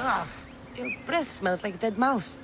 Ah, your breath smells like a dead mouse.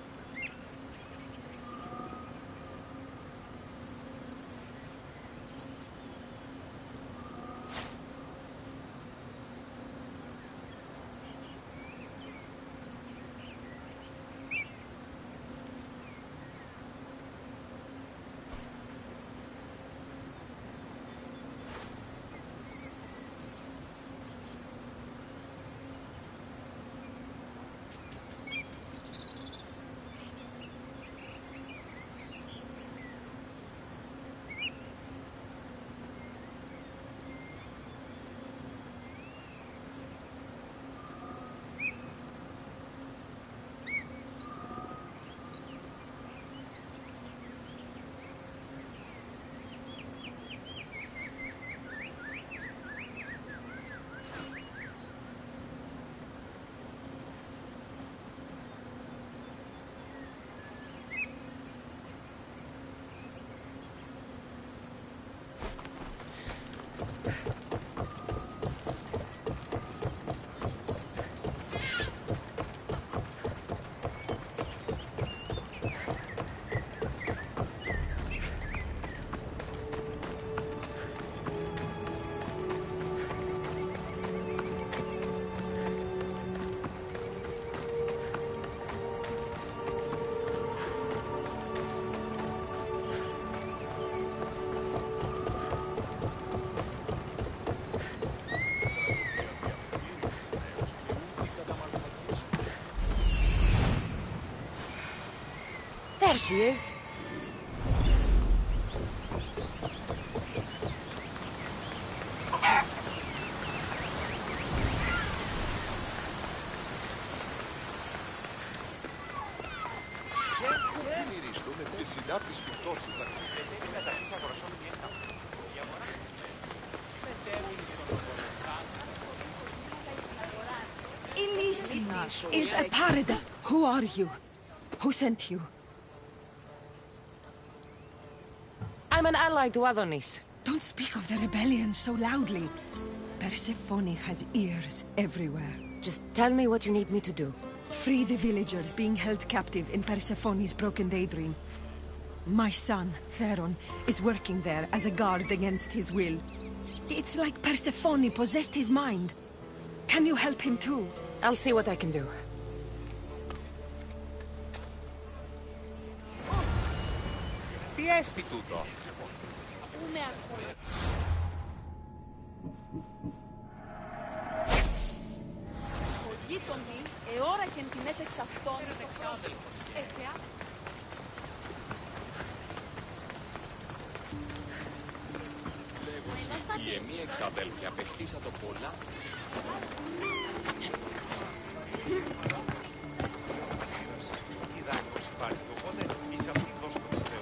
There she is. Elysium is a paradise. Who are you? Who sent you? I'm an ally to Adonis. Don't speak of the rebellion so loudly. Persephone has ears everywhere. Just tell me what you need me to do. Free the villagers being held captive in Persephone's broken daydream. My son, Theron, is working there as a guard against his will. It's like Persephone possessed his mind. Can you help him too? I'll see what I can do. Τι έστι τούτο? Γείτονι, εώρα και εντινές εξ αυτών. Λέγωση, η εμή εξαδέλφια απεχτήσα το πολλά. Η δάκρυση υπάρχει, οπότε είσαι αυτή δώσω το Θεό.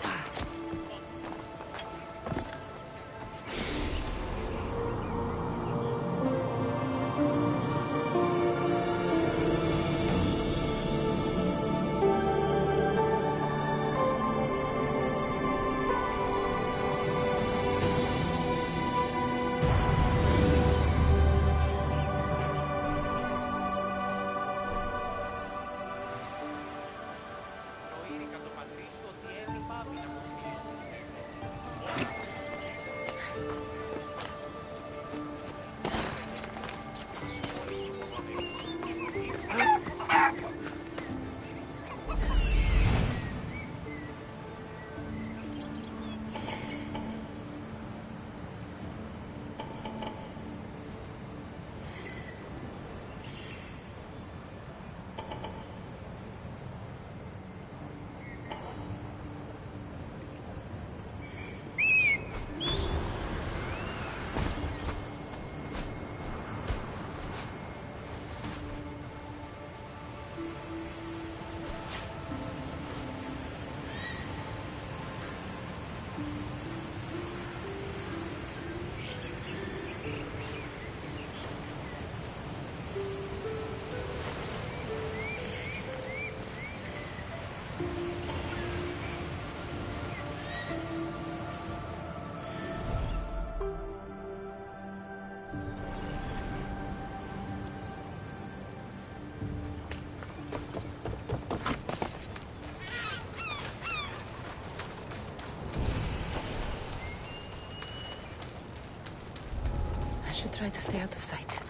try to stay out of sight.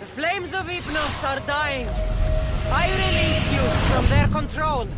The flames of Hypnos are dying. I release you from their control.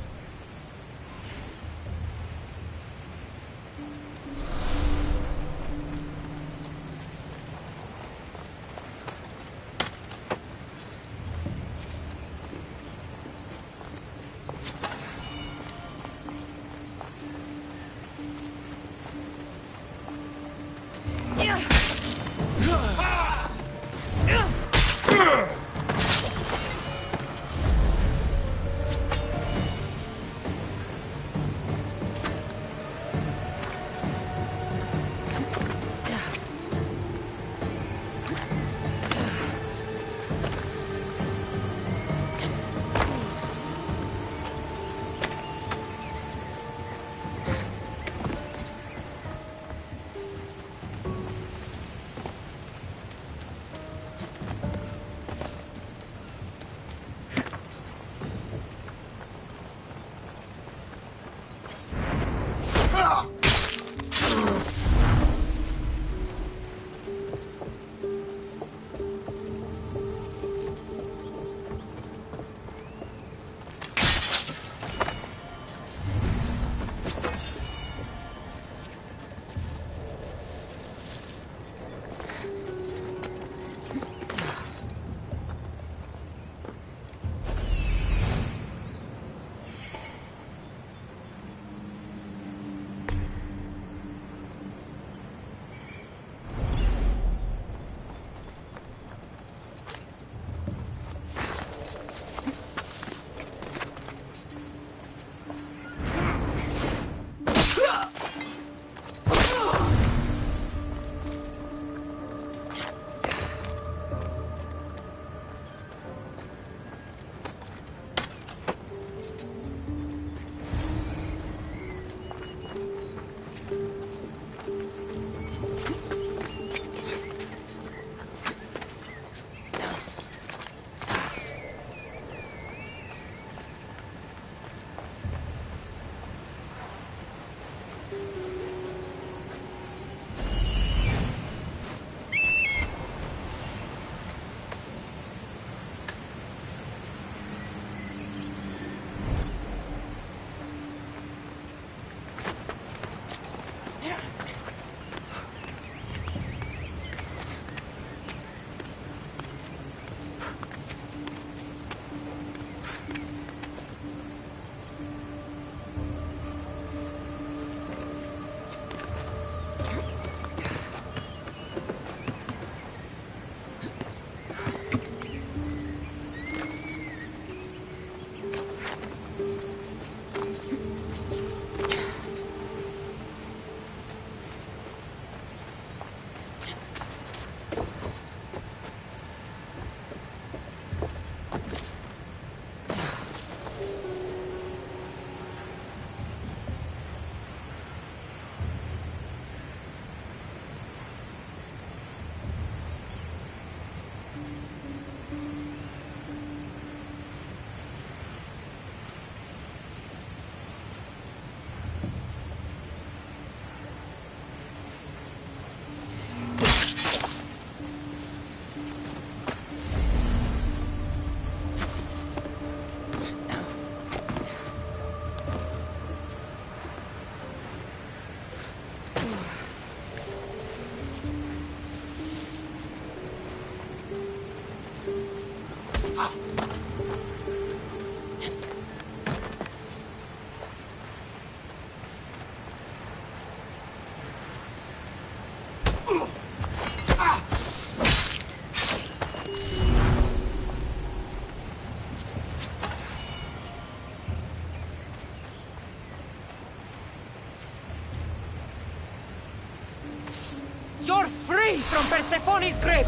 from Persephone's grip!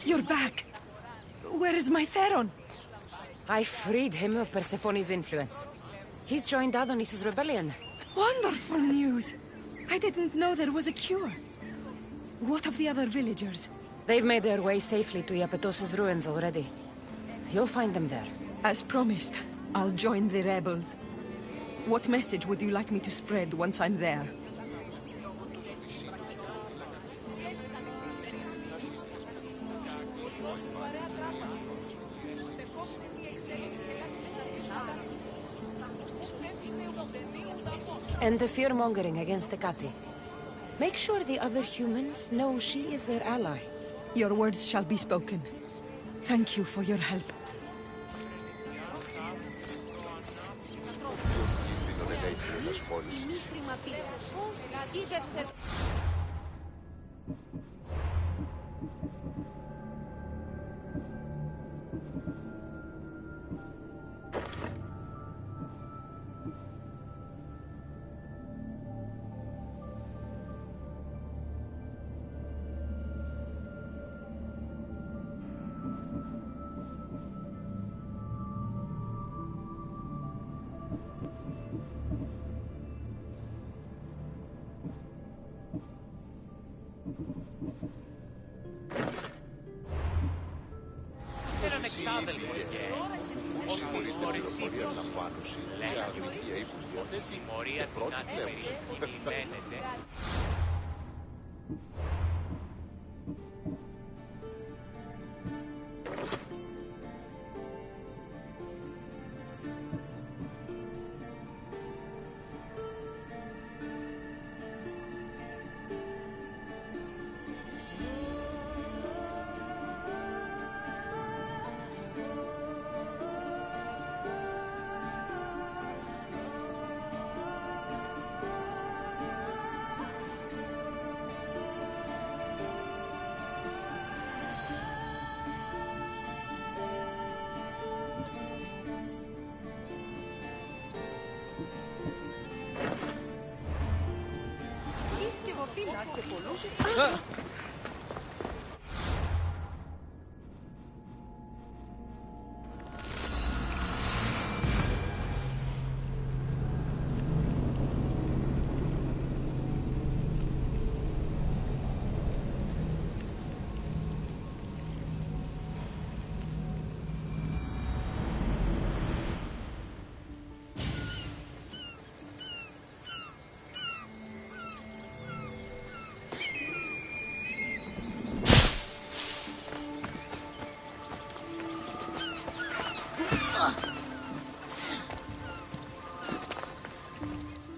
You're back. Where is my Theron? I freed him of Persephone's influence. He's joined Adonis's rebellion. Wonderful news. I didn't know there was a cure. What of the other villagers? They've made their way safely to Iapetos's ruins already. You'll find them there. As promised, I'll join the rebels. What message would you like me to spread once I'm there? And the fear-mongering against the Kati. Make sure the other humans know she is their ally. Your words shall be spoken. Thank you for your help. Έναν εξάδελφο και ώστε η ιστορεσίδος λέγει ότι η συμμορία την άτιμερη κινημένεται.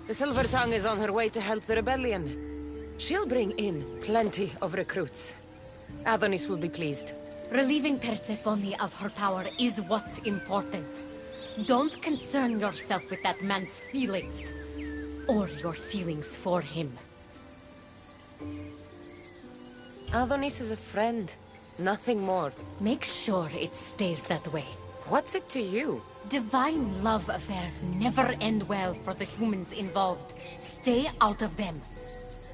The Silver Tongue is on her way to help the rebellion. She'll bring in plenty of recruits. Adonis will be pleased. Relieving Persephone of her power is what's important. Don't concern yourself with that man's feelings. Or your feelings for him. Adonis is a friend, nothing more. Make sure it stays that way. What's it to you? Divine love affairs never end well for the humans involved. Stay out of them.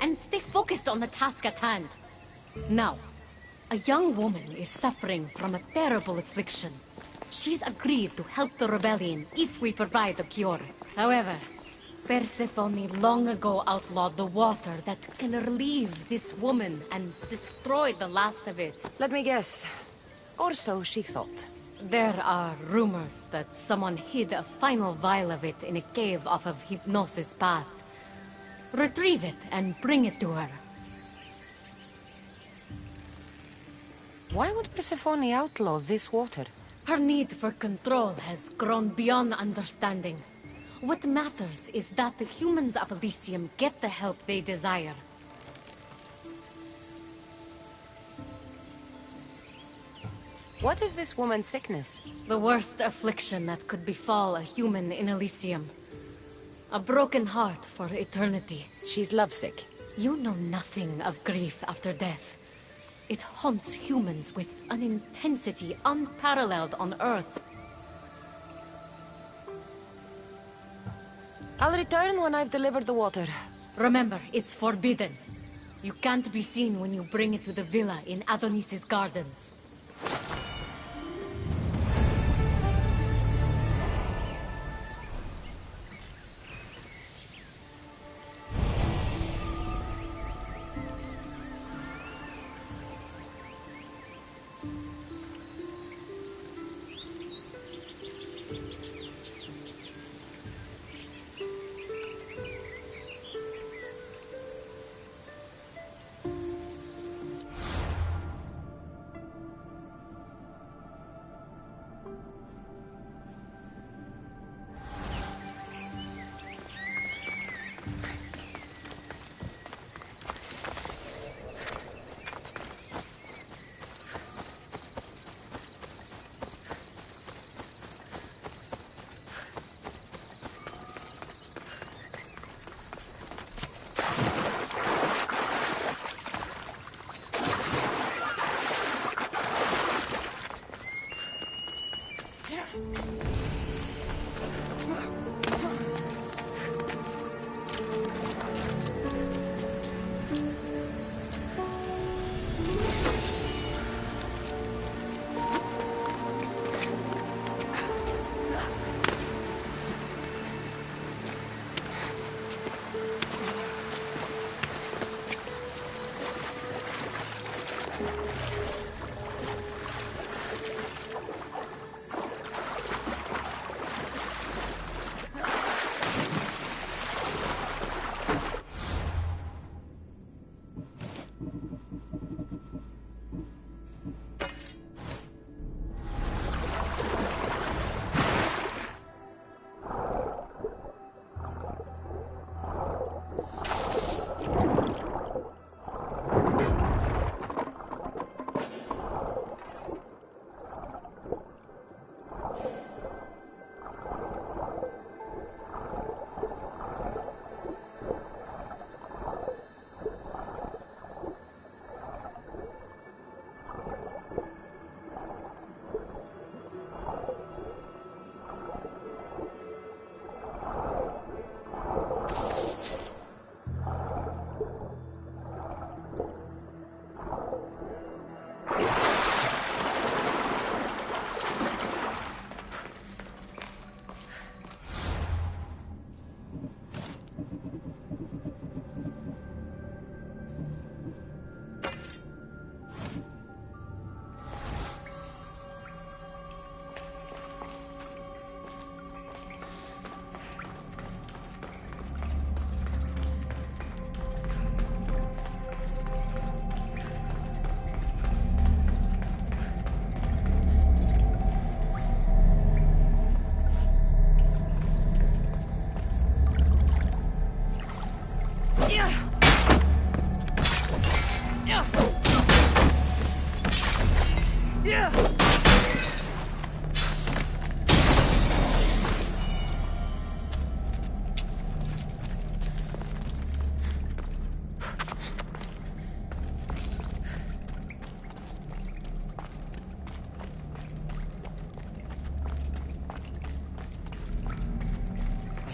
And stay focused on the task at hand. Now, a young woman is suffering from a terrible affliction. She's agreed to help the rebellion if we provide the cure. However, Persephone long ago outlawed the water that can relieve this woman and destroy the last of it. Let me guess. Or so she thought. There are rumors that someone hid a final vial of it in a cave off of Hypnosis Path. Retrieve it and bring it to her. Why would Persephone outlaw this water? Her need for control has grown beyond understanding. What matters is that the humans of Elysium get the help they desire. What is this woman's sickness? The worst affliction that could befall a human in Elysium. A broken heart for eternity. She's lovesick. You know nothing of grief after death. It haunts humans with an intensity unparalleled on Earth. I'll return when I've delivered the water. Remember, it's forbidden. You can't be seen when you bring it to the villa in Adonis's gardens.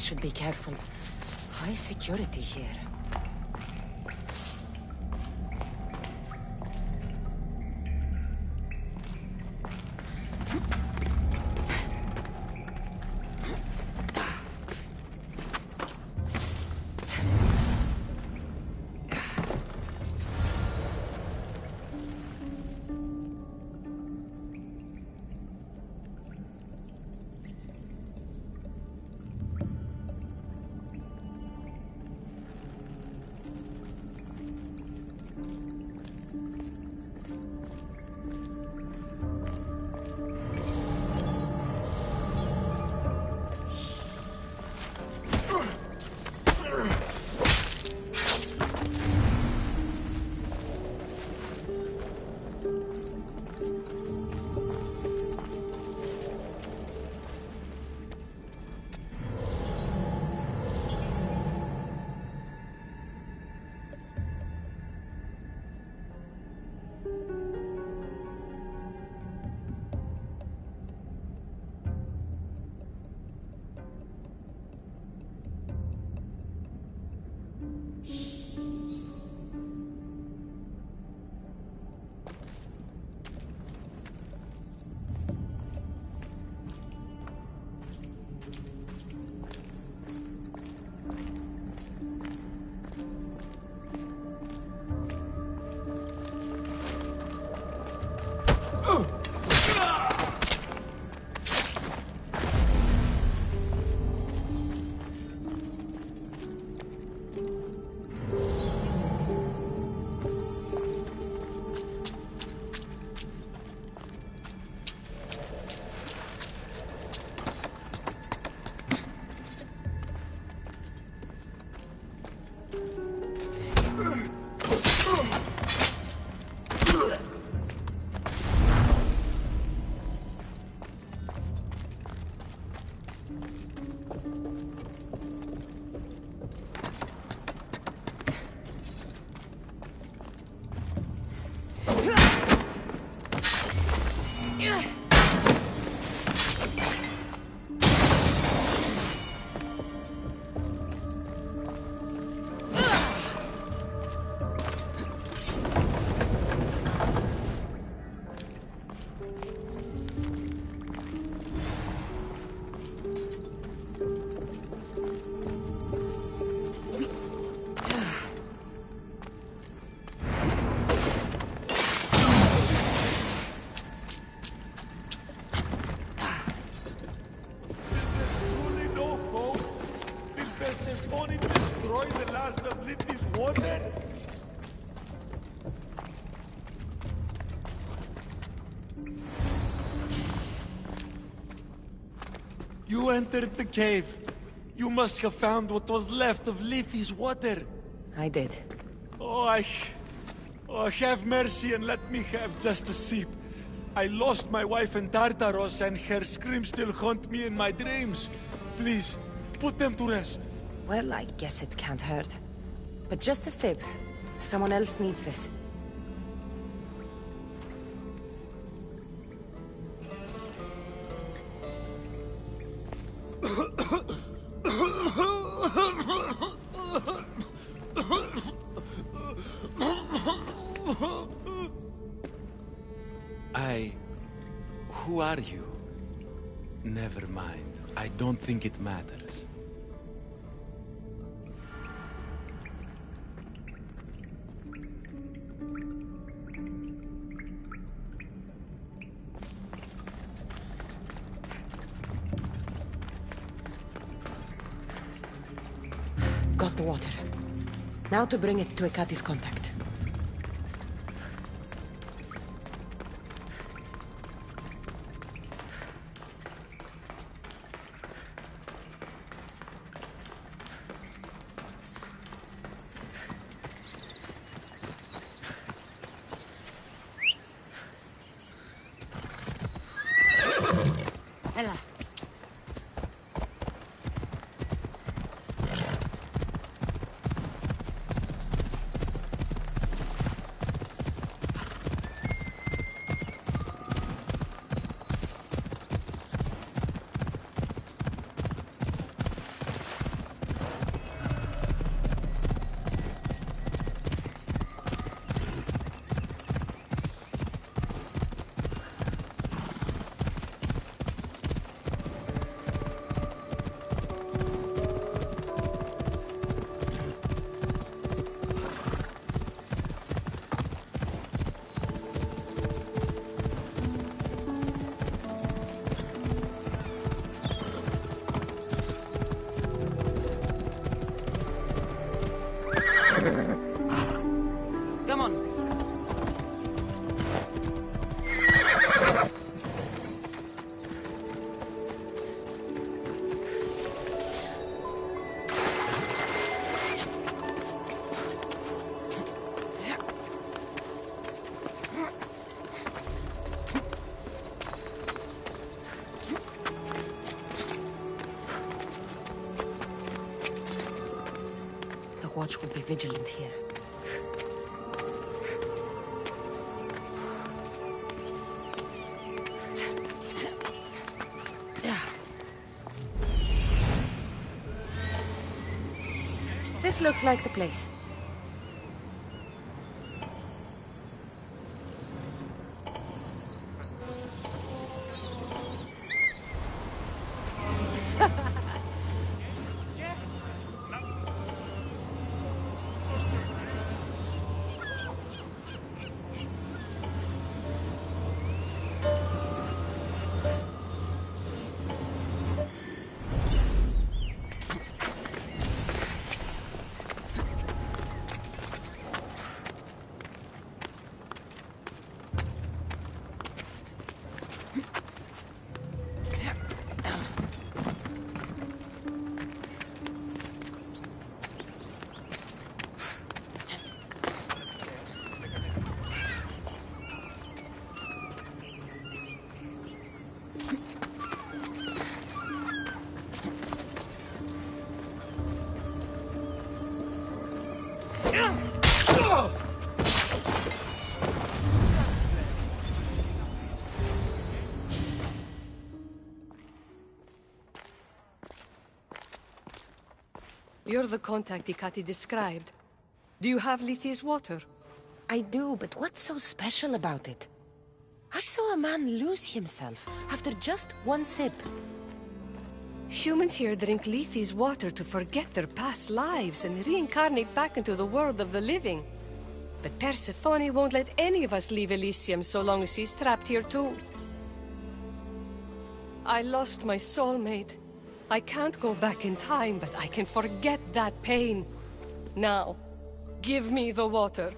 Should be careful. High security here. You entered the cave. You must have found what was left of Lethi's water. I did. Oh, have mercy and let me have just a sip. I lost my wife in Tartaros and her screams still haunt me in my dreams. Please, put them to rest. Well, I guess it can't hurt. But just a sip. Someone else needs this. Who are you? Never mind. I don't think it matters. Got the water. Now to bring it to Ekati's contact. Ella. Come on. The watch will be vigilant here. This looks like the place. You're the contact Ikati described. Do you have Lethi's water? I do, but what's so special about it? I saw a man lose himself after just one sip. Humans here drink Lethi's water to forget their past lives and reincarnate back into the world of the living. But Persephone won't let any of us leave Elysium so long as she's trapped here too. I lost my soulmate. I can't go back in time, but I can forget that pain. Now, give me the water.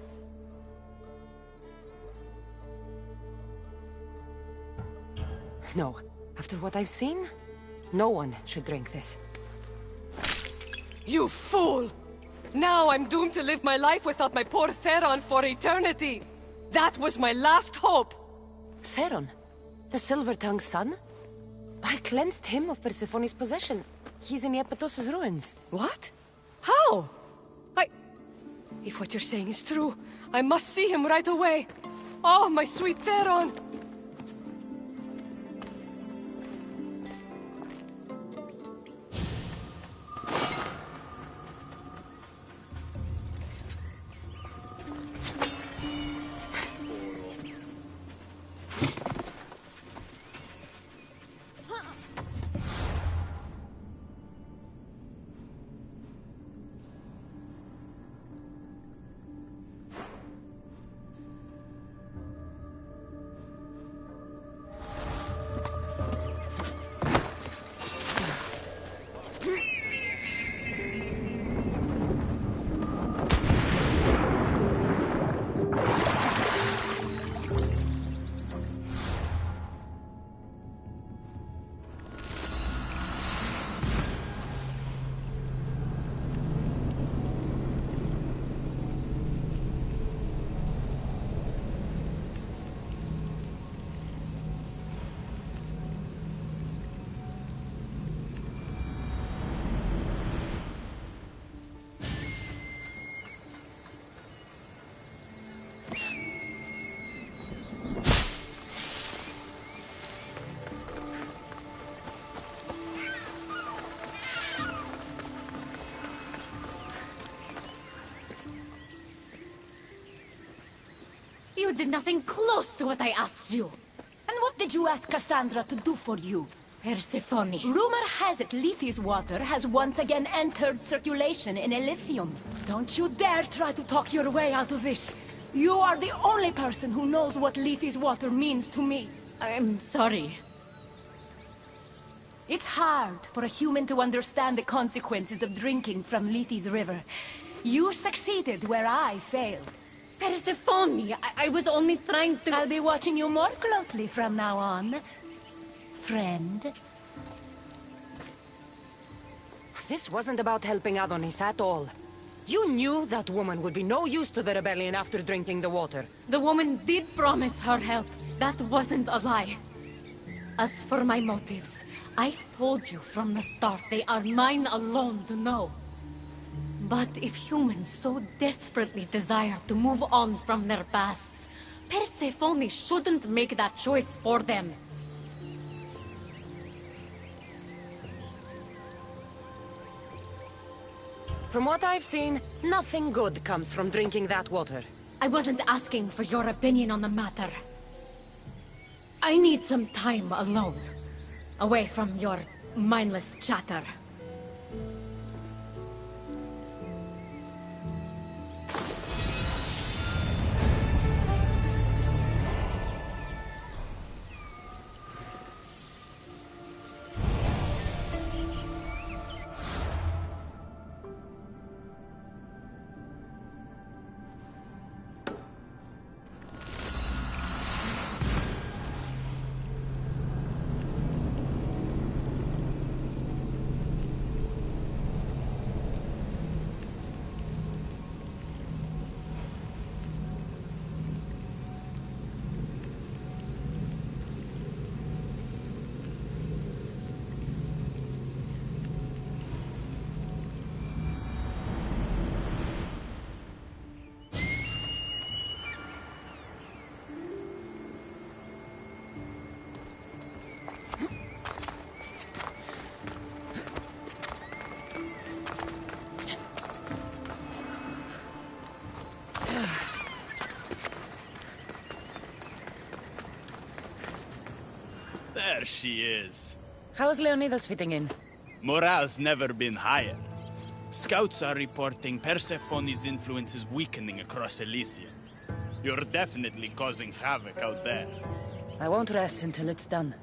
No. After what I've seen, no one should drink this. You fool! Now I'm doomed to live my life without my poor Theron for eternity! That was my last hope! Theron? The Silver-Tongue's son? I cleansed him of Persephone's possession. He's in Iapetos' ruins. What? How? If what you're saying is true, I must see him right away! Oh, my sweet Theron! You did nothing close to what I asked you. And what did you ask Cassandra to do for you? Persephone. Rumor has it Lethi's water has once again entered circulation in Elysium. Don't you dare try to talk your way out of this. You are the only person who knows what Lethi's water means to me. I'm sorry. It's hard for a human to understand the consequences of drinking from Lethi's river. You succeeded where I failed. Persephone, I was only trying to... I'll be watching you more closely from now on, friend. This wasn't about helping Adonis at all. You knew that woman would be no use to the rebellion after drinking the water. The woman did promise her help. That wasn't a lie. As for my motives, I've told you from the start they are mine alone to know. But if humans so desperately desire to move on from their pasts, Persephone shouldn't make that choice for them. From what I've seen, nothing good comes from drinking that water. I wasn't asking for your opinion on the matter. I need some time alone, away from your mindless chatter. There she is. How's Leonidas fitting in? Morale's never been higher. Scouts are reporting Persephone's influence is weakening across Elysium. You're definitely causing havoc out there. I won't rest until it's done.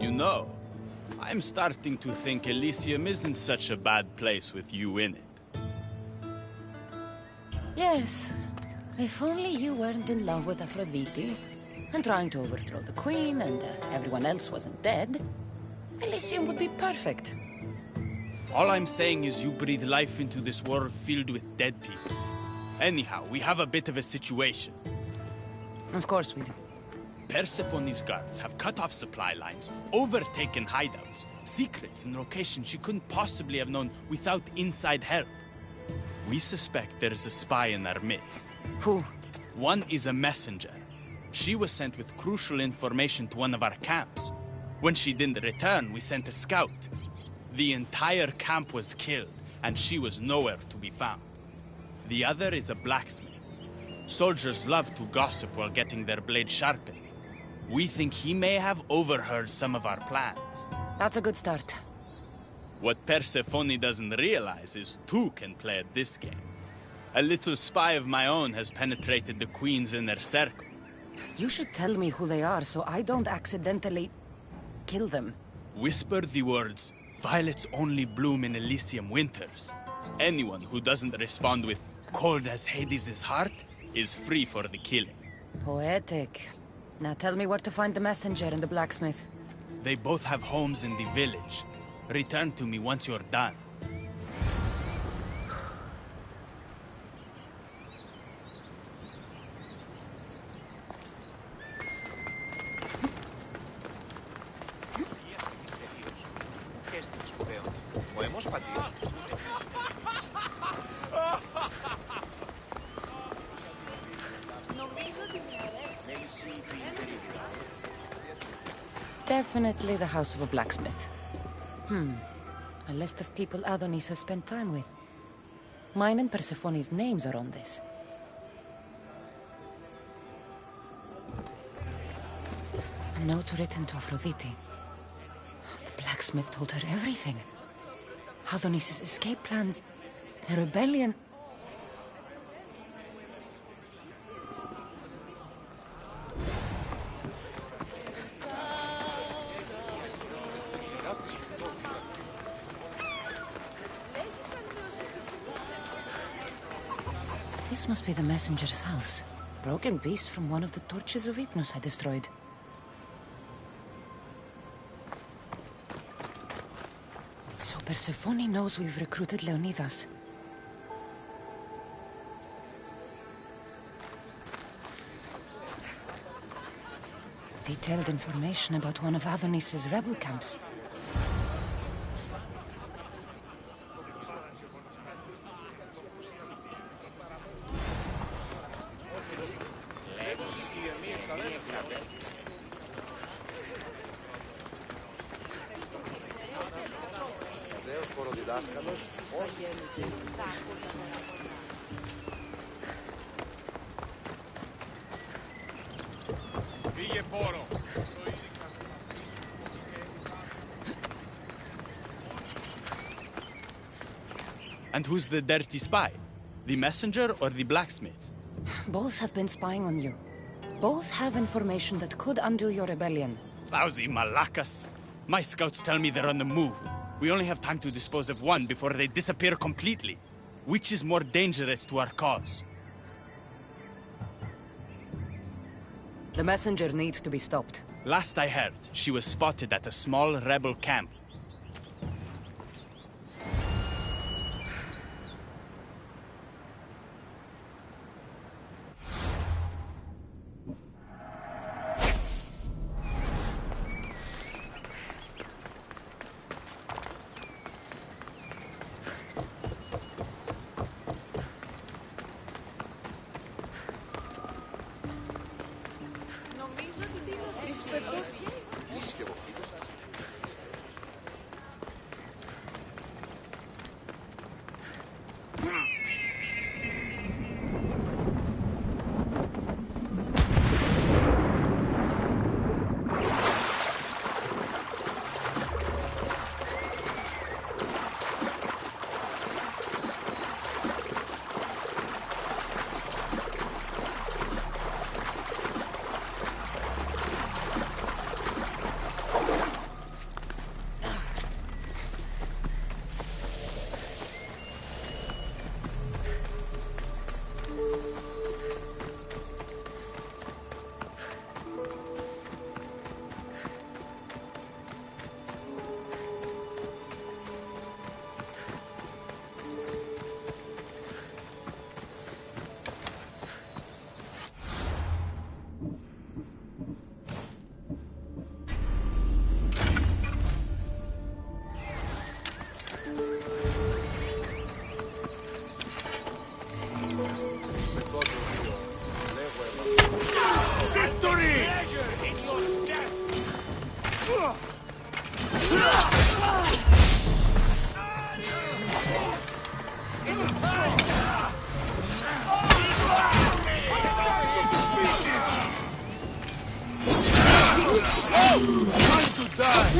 You know, I'm starting to think Elysium isn't such a bad place with you in it. Yes. If only you weren't in love with Aphrodite, and trying to overthrow the queen, and everyone else wasn't dead, Elysium would be perfect. All I'm saying is you breathe life into this world filled with dead people. Anyhow, we have a bit of a situation. Of course we do. Persephone's guards have cut off supply lines, overtaken hideouts, secrets and locations she couldn't possibly have known without inside help. We suspect there is a spy in our midst. Who? One is a messenger. She was sent with crucial information to one of our camps. When she didn't return, we sent a scout. The entire camp was killed, and she was nowhere to be found. The other is a blacksmith. Soldiers love to gossip while getting their blade sharpened. We think he may have overheard some of our plans. That's a good start. What Persephone doesn't realize is two can play at this game. A little spy of my own has penetrated the Queen's inner circle. You should tell me who they are so I don't accidentally kill them. Whisper the words, "Violets only bloom in Elysium winters." Anyone who doesn't respond with "cold as Hades' heart" is free for the killing. Poetic. Now tell me where to find the messenger and the blacksmith. They both have homes in the village. Return to me once you're done. Definitely the house of a blacksmith. A list of people Adonis has spent time with. Mine and Persephone's names are on this. A note written to Aphrodite. The blacksmith told her everything. Adonis' escape plans, the rebellion. This must be the messenger's house. Broken piece from one of the torches of Hypnos I destroyed. So Persephone knows we've recruited Leonidas. Detailed information about one of Adonis's rebel camps. And who's the dirty spy? The messenger or the blacksmith? Both have been spying on you. Both have information that could undo your rebellion. Lousy malacas. My scouts tell me they're on the move. We only have time to dispose of one before they disappear completely. Which is more dangerous to our cause? The messenger needs to be stopped. Last I heard, she was spotted at a small rebel camp. Time to die!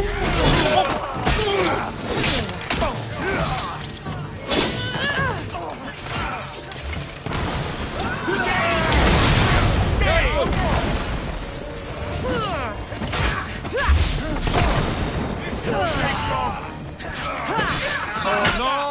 Oh no!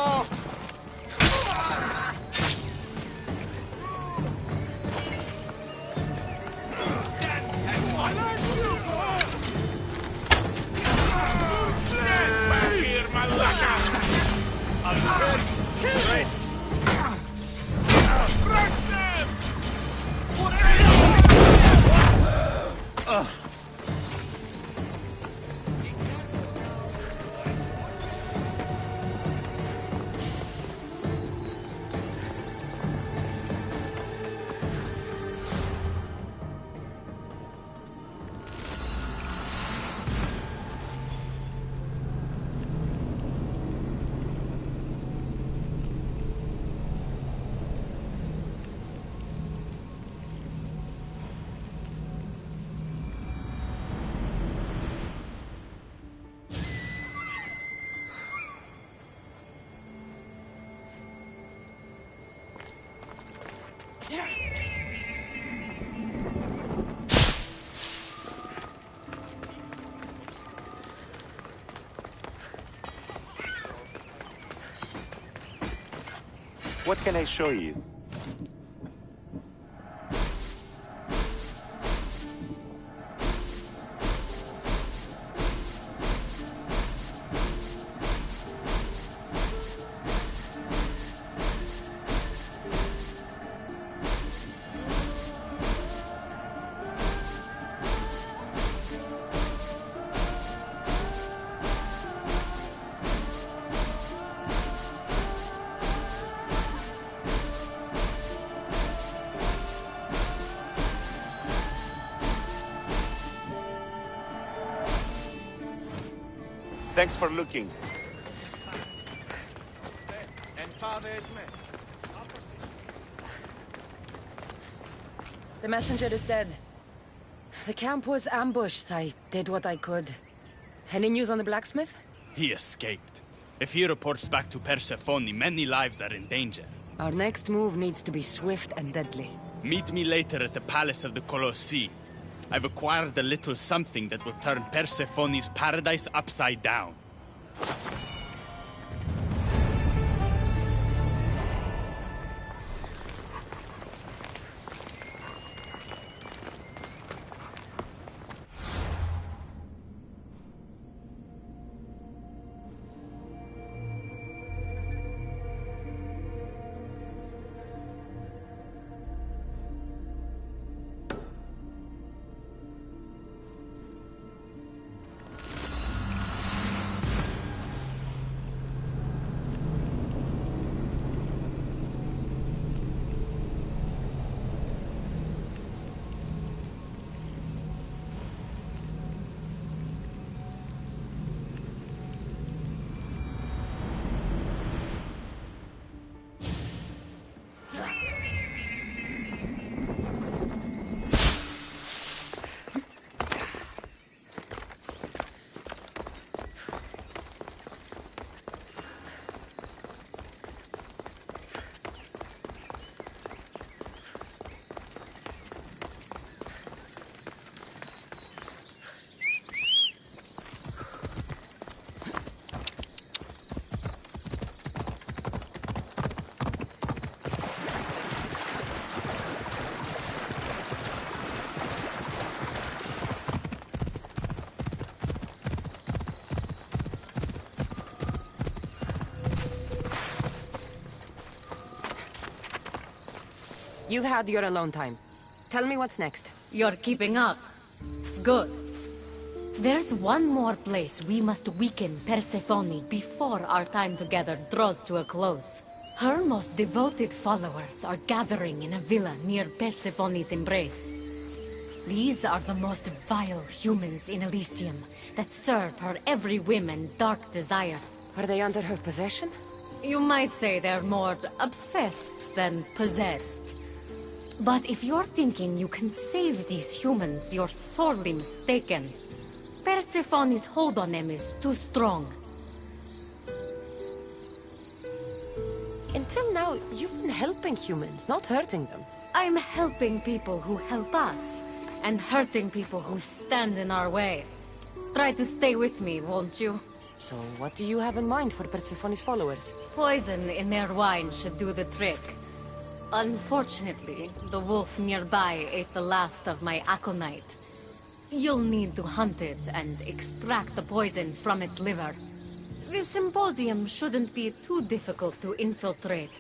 What can I show you? Thanks for looking. The messenger is dead. The camp was ambushed. I did what I could. Any news on the blacksmith? He escaped. If he reports back to Persephone, many lives are in danger. Our next move needs to be swift and deadly. Meet me later at the Palace of the Colossi. I've acquired a little something that will turn Persephone's paradise upside down. You've had your alone time. Tell me what's next. You're keeping up. Good. There's one more place we must weaken Persephone before our time together draws to a close. Her most devoted followers are gathering in a villa near Persephone's embrace. These are the most vile humans in Elysium that serve her every whim and dark desire. Are they under her possession? You might say they're more obsessed than possessed. But if you're thinking you can save these humans, you're sorely mistaken. Persephone's hold on them is too strong. Until now, you've been helping humans, not hurting them. I'm helping people who help us, and hurting people who stand in our way. Try to stay with me, won't you? So, what do you have in mind for Persephone's followers? Poison in their wine should do the trick. Unfortunately, the wolf nearby ate the last of my aconite. You'll need to hunt it and extract the poison from its liver. The symposium shouldn't be too difficult to infiltrate,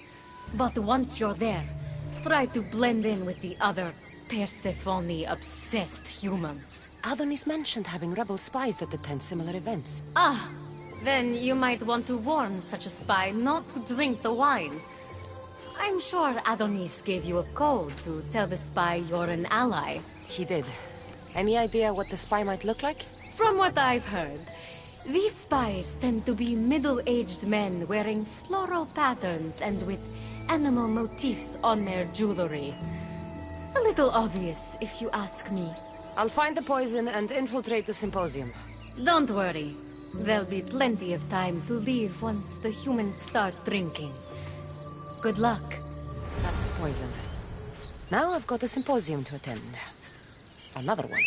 but once you're there, try to blend in with the other Persephone-obsessed humans. Adonis mentioned having rebel spies that attend similar events. Ah, then you might want to warn such a spy not to drink the wine. I'm sure Adonis gave you a code to tell the spy you're an ally. He did. Any idea what the spy might look like? From what I've heard, these spies tend to be middle-aged men wearing floral patterns and with animal motifs on their jewelry. A little obvious, if you ask me. I'll find the poison and infiltrate the symposium. Don't worry. There'll be plenty of time to leave once the humans start drinking. Good luck. That's the poison. Now I've got a symposium to attend. Another one.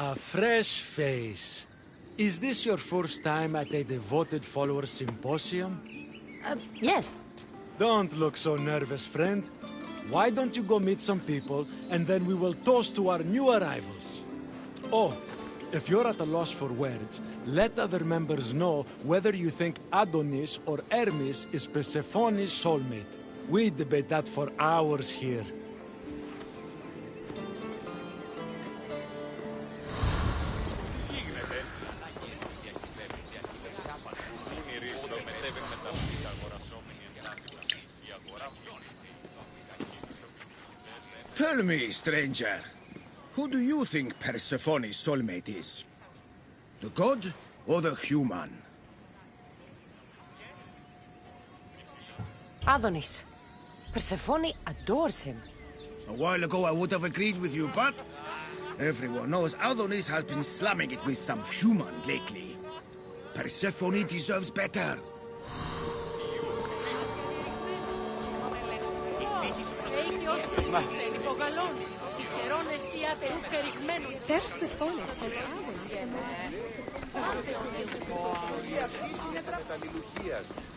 A fresh face. Is this your first time at a devoted follower symposium? Yes. Don't look so nervous, friend. Why don't you go meet some people, and then we will toast to our new arrivals. Oh, if you're at a loss for words, let other members know whether you think Adonis or Hermes is Persephone's soulmate. We debate that for hours here. Tell me, stranger, who do you think Persephone's soulmate is? The god or the human? Adonis. Persephone adores him. A while ago I would have agreed with you, but Everyone knows Adonis has been slamming it with some human lately. Persephone deserves better. Persephone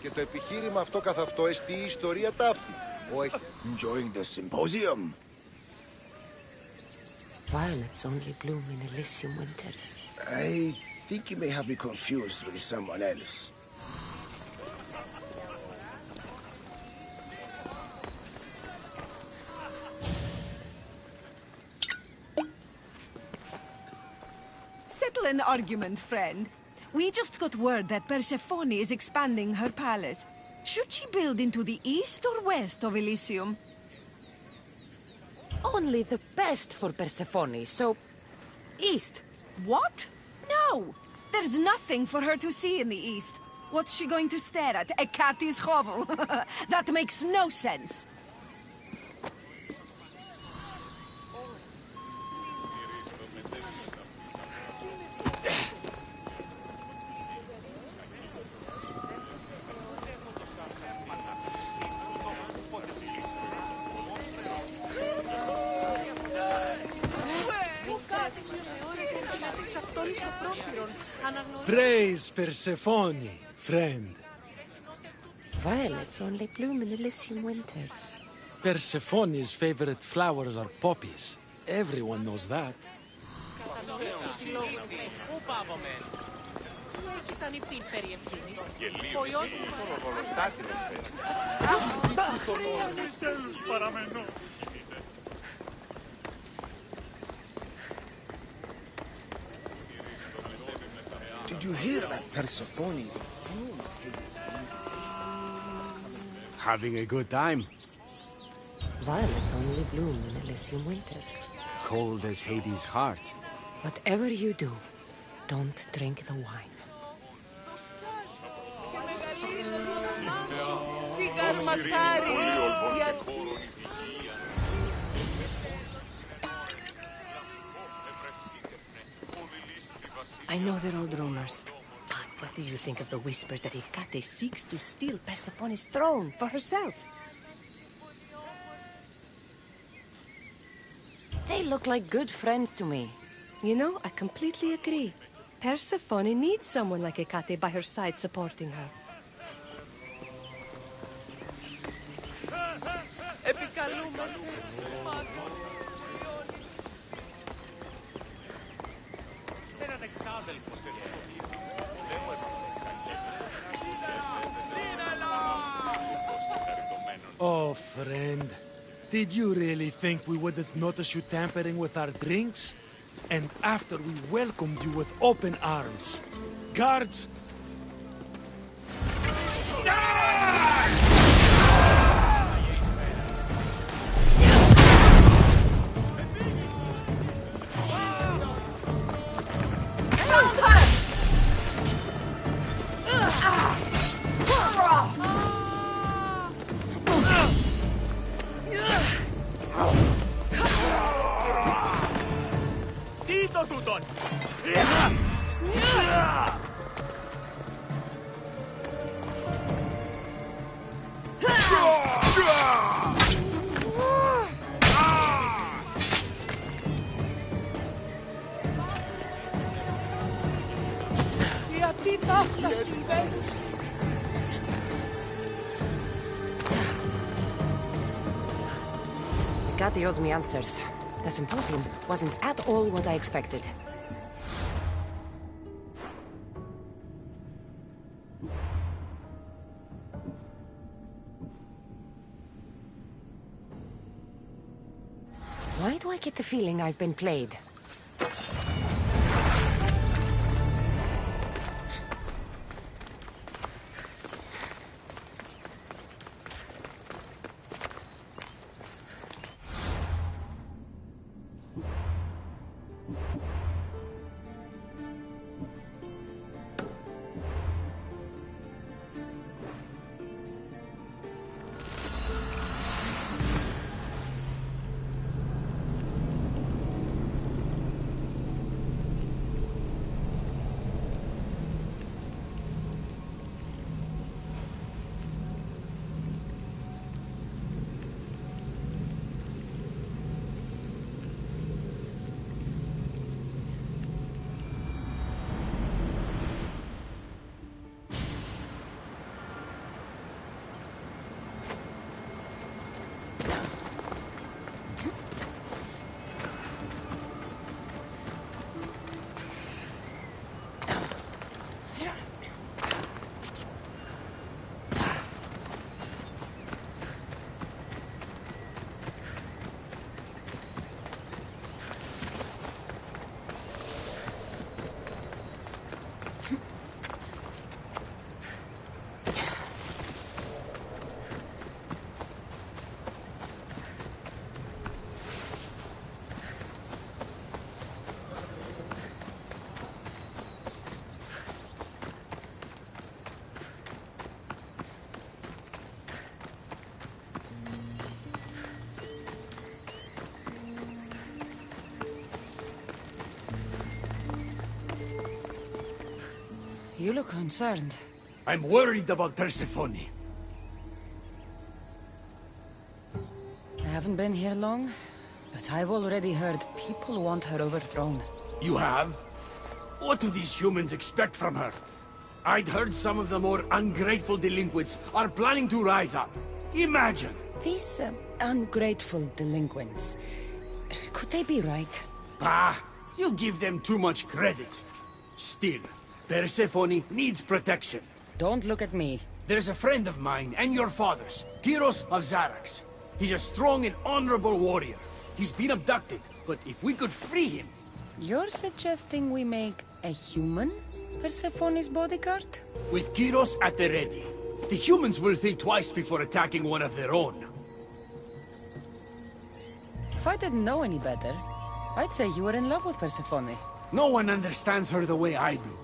Και το επιχείρημα αυτό καθ' αυτό εστί η ιστορία τάφη. Enjoying the symposium? Violets only bloom in Elysium winters. I think you may have me confused with someone else. Settle an argument, friend. We just got word that Persephone is expanding her palace. Should she build into the east or west of Elysium? Only the best for Persephone, so... east. What? No! There's nothing for her to see in the east. What's she going to stare at? A cat's hovel? That makes no sense. Praise Persephone, friend. Violets only bloom in Elysium winters. Persephone's favorite flowers are poppies. Everyone knows that. Did you hear that, Persephone? The fumes Hades Having a good time. Violets only bloom in Elysium winters. Cold as Hades' heart. Whatever you do, don't drink the wine. I know they're old rumors, but what do you think of the whispers that Hecate seeks to steal Persephone's throne for herself? They look like good friends to me. You know, I completely agree. Persephone needs someone like Hecate by her side supporting her. Oh, friend. Did you really think we wouldn't notice you tampering with our drinks? And after we welcomed you with open arms. Guards! Hecate owes me answers. The symposium wasn't at all what I expected. Why do I get the feeling I've been played? You look concerned. I'm worried about Persephone. I haven't been here long, but I've already heard people want her overthrown. You have? What do these humans expect from her? I'd heard some of the more ungrateful delinquents are planning to rise up. Imagine! These ungrateful delinquents, could they be right? Bah! You give them too much credit. Still, Persephone needs protection. Don't look at me. There's a friend of mine and your father's, Kyros of Zarax. He's a strong and honorable warrior. He's been abducted, but if we could free him... You're suggesting we make a human Persephone's bodyguard? With Kyros at the ready, the humans will think twice before attacking one of their own. If I didn't know any better, I'd say you were in love with Persephone. No one understands her the way I do.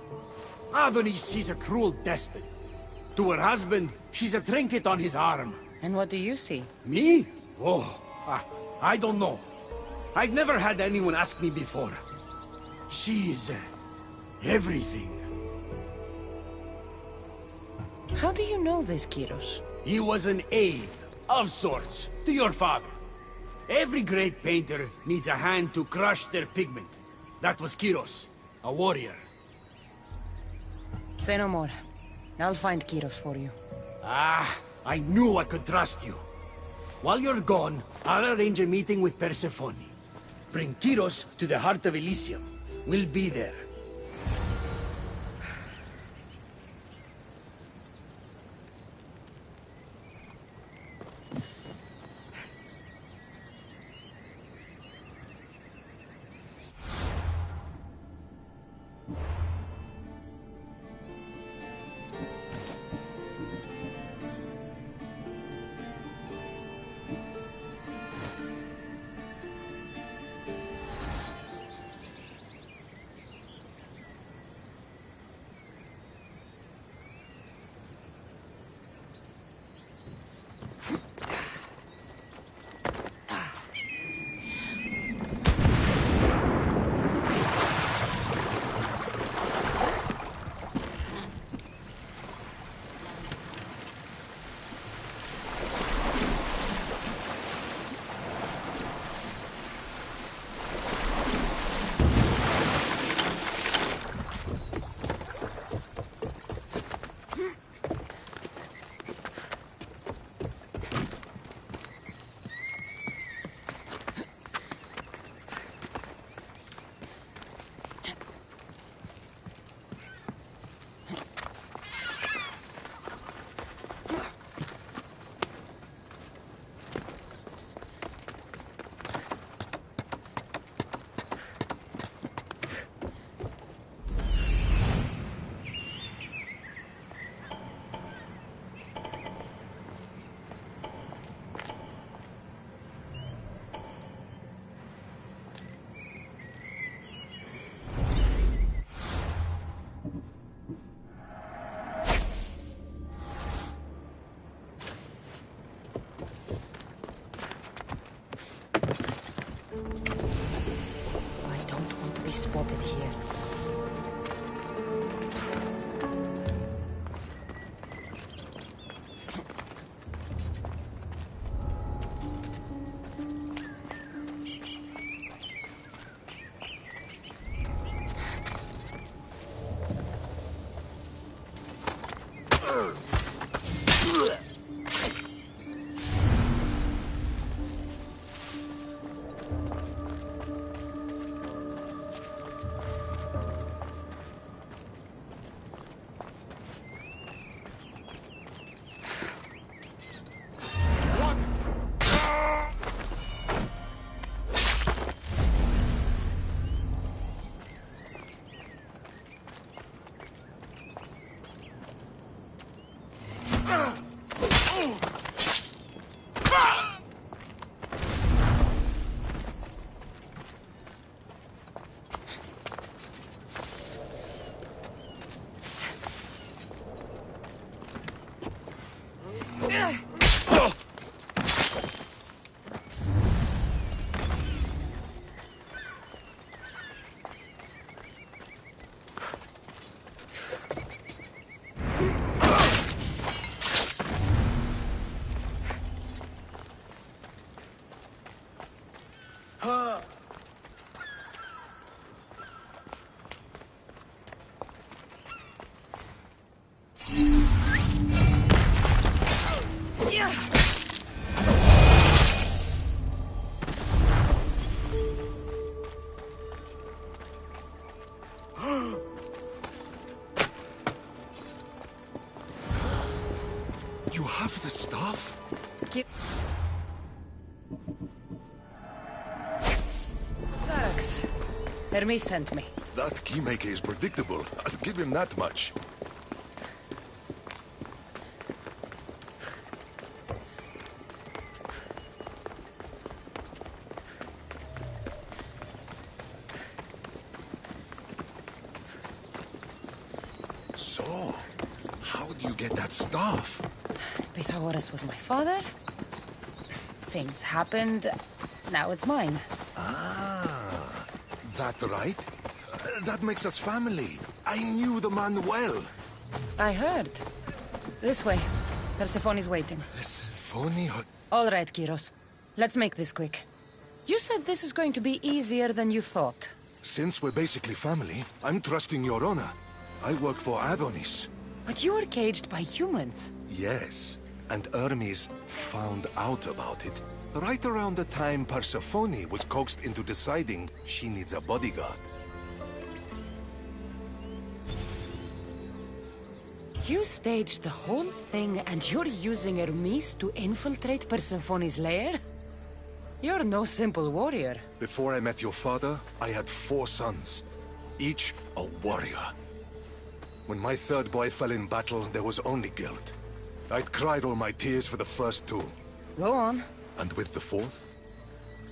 Adonis, she's a cruel despot. To her husband, she's a trinket on his arm. And what do you see? Me? Oh, I don't know. I've never had anyone ask me before. She's... everything. How do you know this, Kyros? He was an aide, of sorts, to your father. Every great painter needs a hand to crush their pigment. That was Kyros, a warrior. Say no more. I'll find Kyros for you. Ah, I knew I could trust you. While you're gone, I'll arrange a meeting with Persephone. Bring Kyros to the heart of Elysium. We'll be there. Spotted here. You have the staff? Zarax. Hermes sent me. That keymaker is predictable. I'll give him that much. So, how do you get that staff? Pythagoras was my father. Things happened. Now it's mine. Ah, that right? That makes us family. I knew the man well. I heard. This way. Persephone's waiting. Persephone? All right, Kyros. Let's make this quick. You said this is going to be easier than you thought. Since we're basically family, I'm trusting your honor. I work for Adonis. But you were caged by humans. Yes, and Hermes found out about it. Right around the time Persephone was coaxed into deciding she needs a bodyguard. You staged the whole thing and you're using Hermes to infiltrate Persephone's lair? You're no simple warrior. Before I met your father, I had 4 sons, each a warrior. When my third boy fell in battle, there was only guilt. I'd cried all my tears for the first 2. Go on. And with the 4th,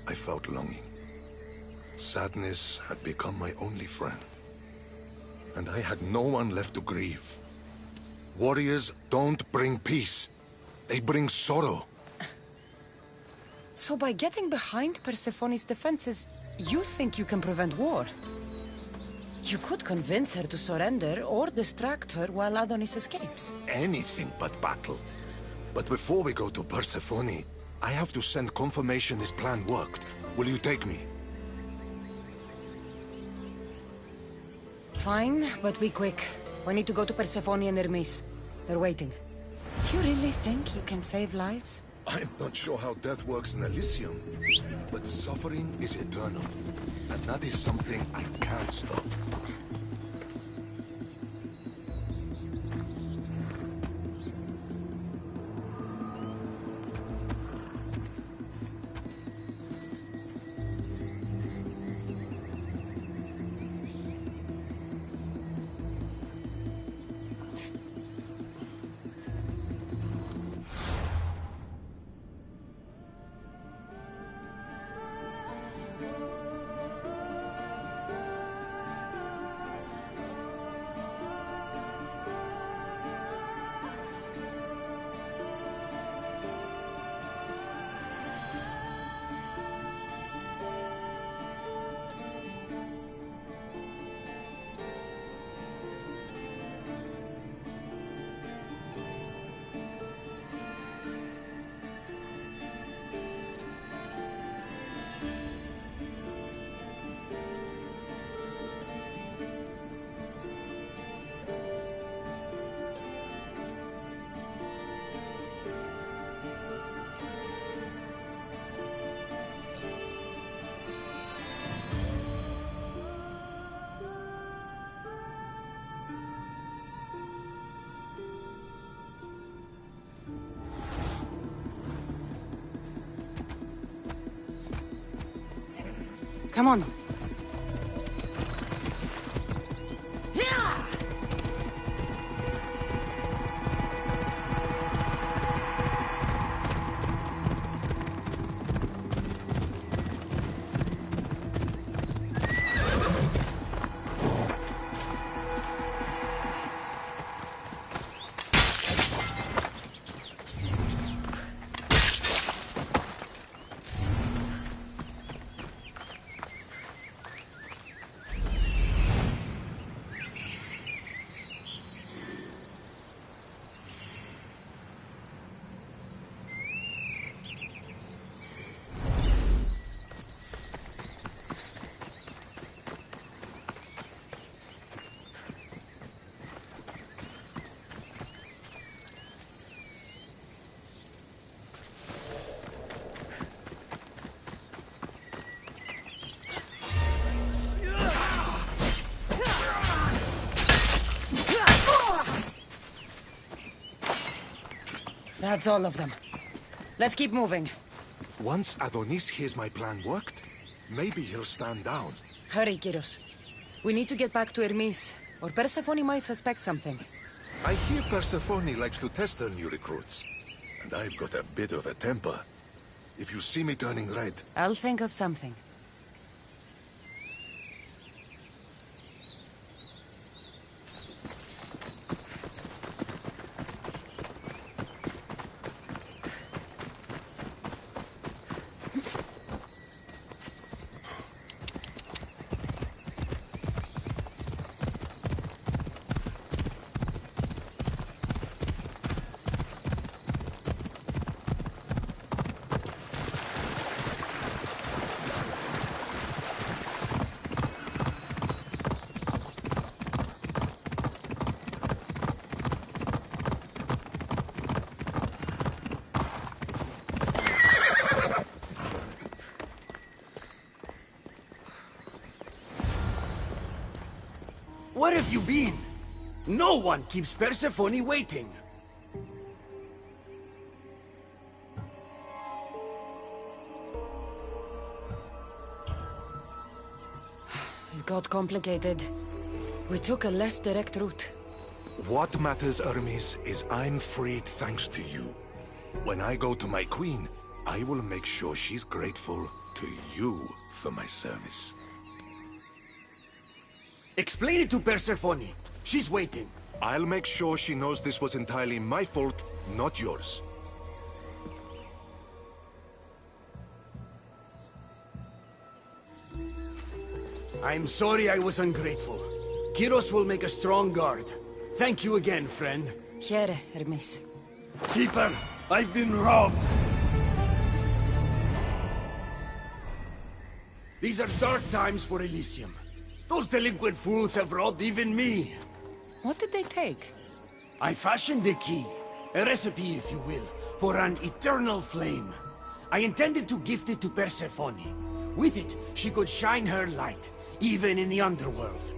I felt longing. Sadness had become my only friend. And I had no one left to grieve. Warriors don't bring peace. They bring sorrow. So by getting behind Persephone's defenses, you think you can prevent war? You could convince her to surrender or distract her while Adonis escapes. Anything but battle. But before we go to Persephone, I have to send confirmation this plan worked. Will you take me? Fine, but be quick. We need to go to Persephone and Hermes. They're waiting. Do you really think you can save lives? I'm not sure how death works in Elysium, but suffering is eternal. And that is something I can't stop. Come on. That's all of them. Let's keep moving. Once Adonis hears my plan worked, maybe he'll stand down. Hurry, Kyros. We need to get back to Hermes, or Persephone might suspect something. I hear Persephone likes to test her new recruits. And I've got a bit of a temper. If you see me turning red... I'll think of something. Where have you been? No one keeps Persephone waiting. It got complicated. We took a less direct route. What matters, Hermes, is I'm freed thanks to you. When I go to my queen, I will make sure she's grateful to you for my service. Explain it to Persephone. She's waiting. I'll make sure she knows this was entirely my fault, not yours. I'm sorry I was ungrateful. Kyros will make a strong guard. Thank you again, friend. Here, Hermes. Keeper, I've been robbed. These are dark times for Elysium. Those delinquent fools have robbed even me. What did they take? I fashioned a key, a recipe if you will, for an eternal flame. I intended to gift it to Persephone. With it, she could shine her light, even in the underworld.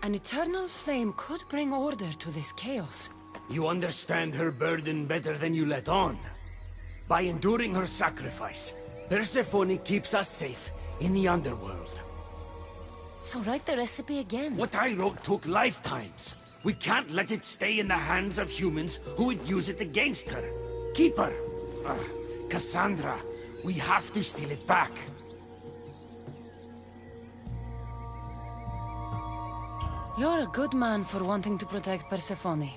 An eternal flame could bring order to this chaos. You understand her burden better than you let on. By enduring her sacrifice, Persephone keeps us safe in the underworld. So write the recipe again. What I wrote took lifetimes. We can't let it stay in the hands of humans who would use it against her. Keep her. Cassandra, we have to steal it back. You're a good man for wanting to protect Persephone.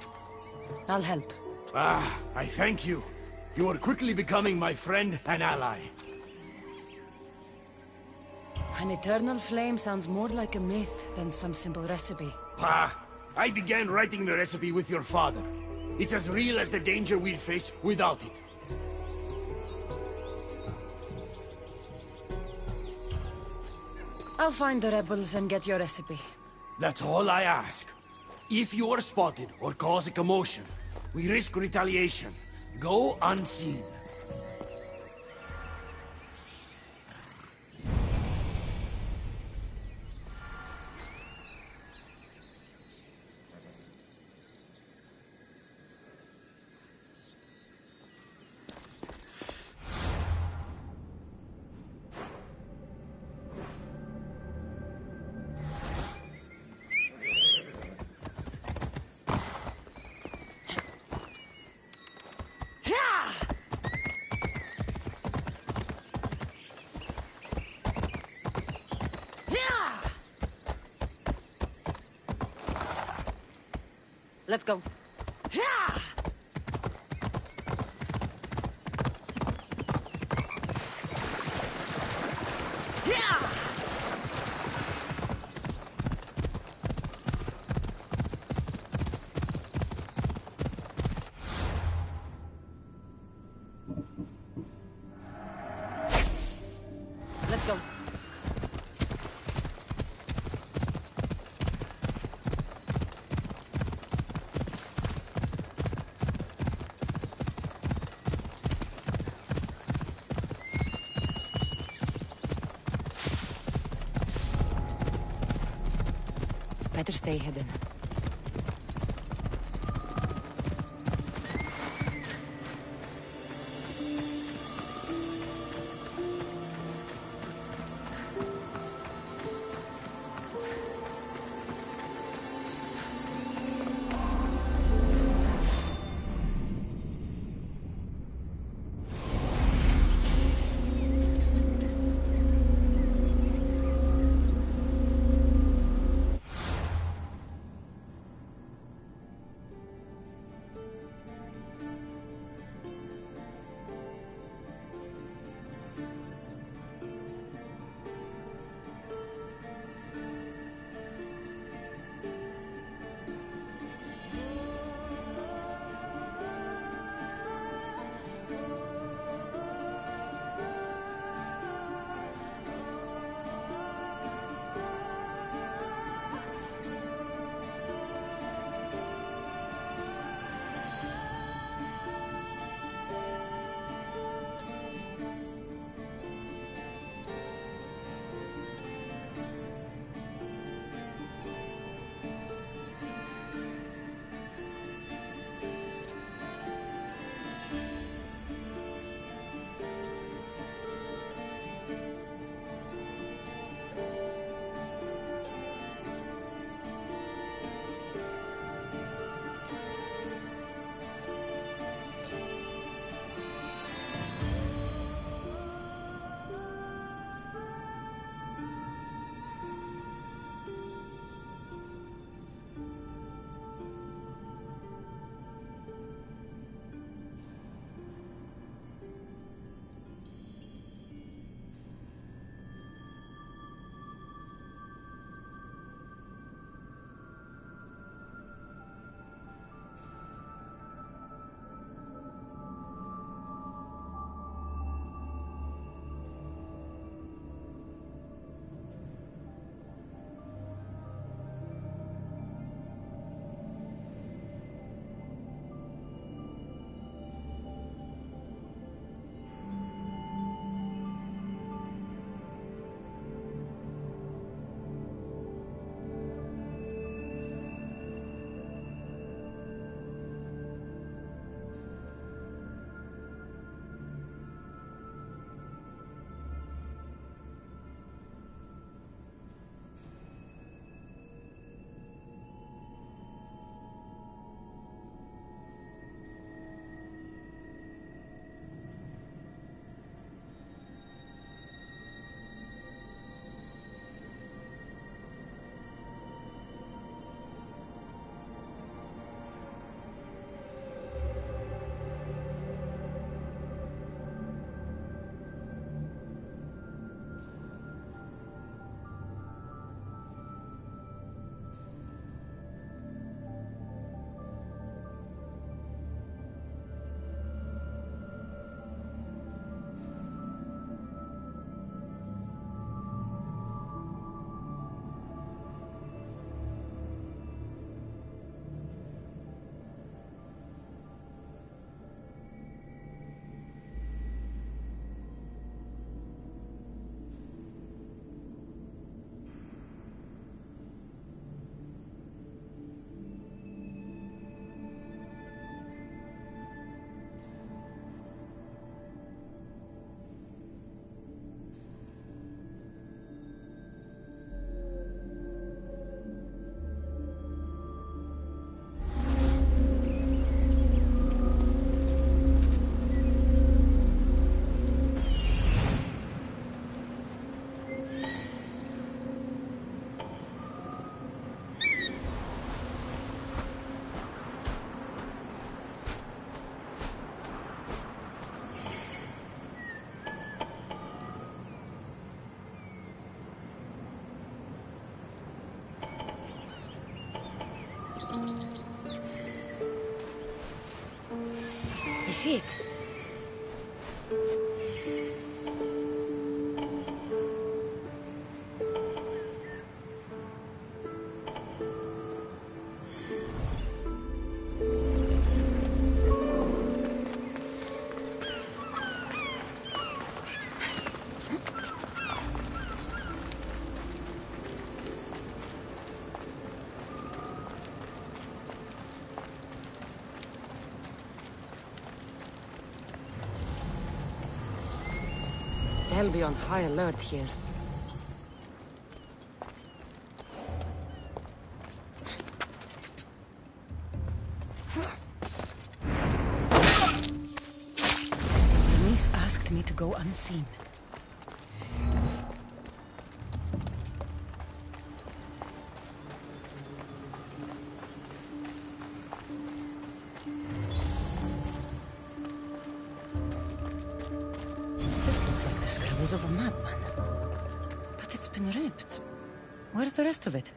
I'll help. I thank you. You are quickly becoming my friend and ally. An eternal flame sounds more like a myth than some simple recipe. I began writing the recipe with your father. It's as real as the danger we'd face without it. I'll find the rebels and get your recipe. That's all I ask. If you are spotted or cause a commotion, we risk retaliation. Go unseen. Let's go. Let's go. Better stay hidden. see it. They'll be on high alert here. Denise asked me to go unseen. Of a madman. But it's been ripped. Where's the rest of it?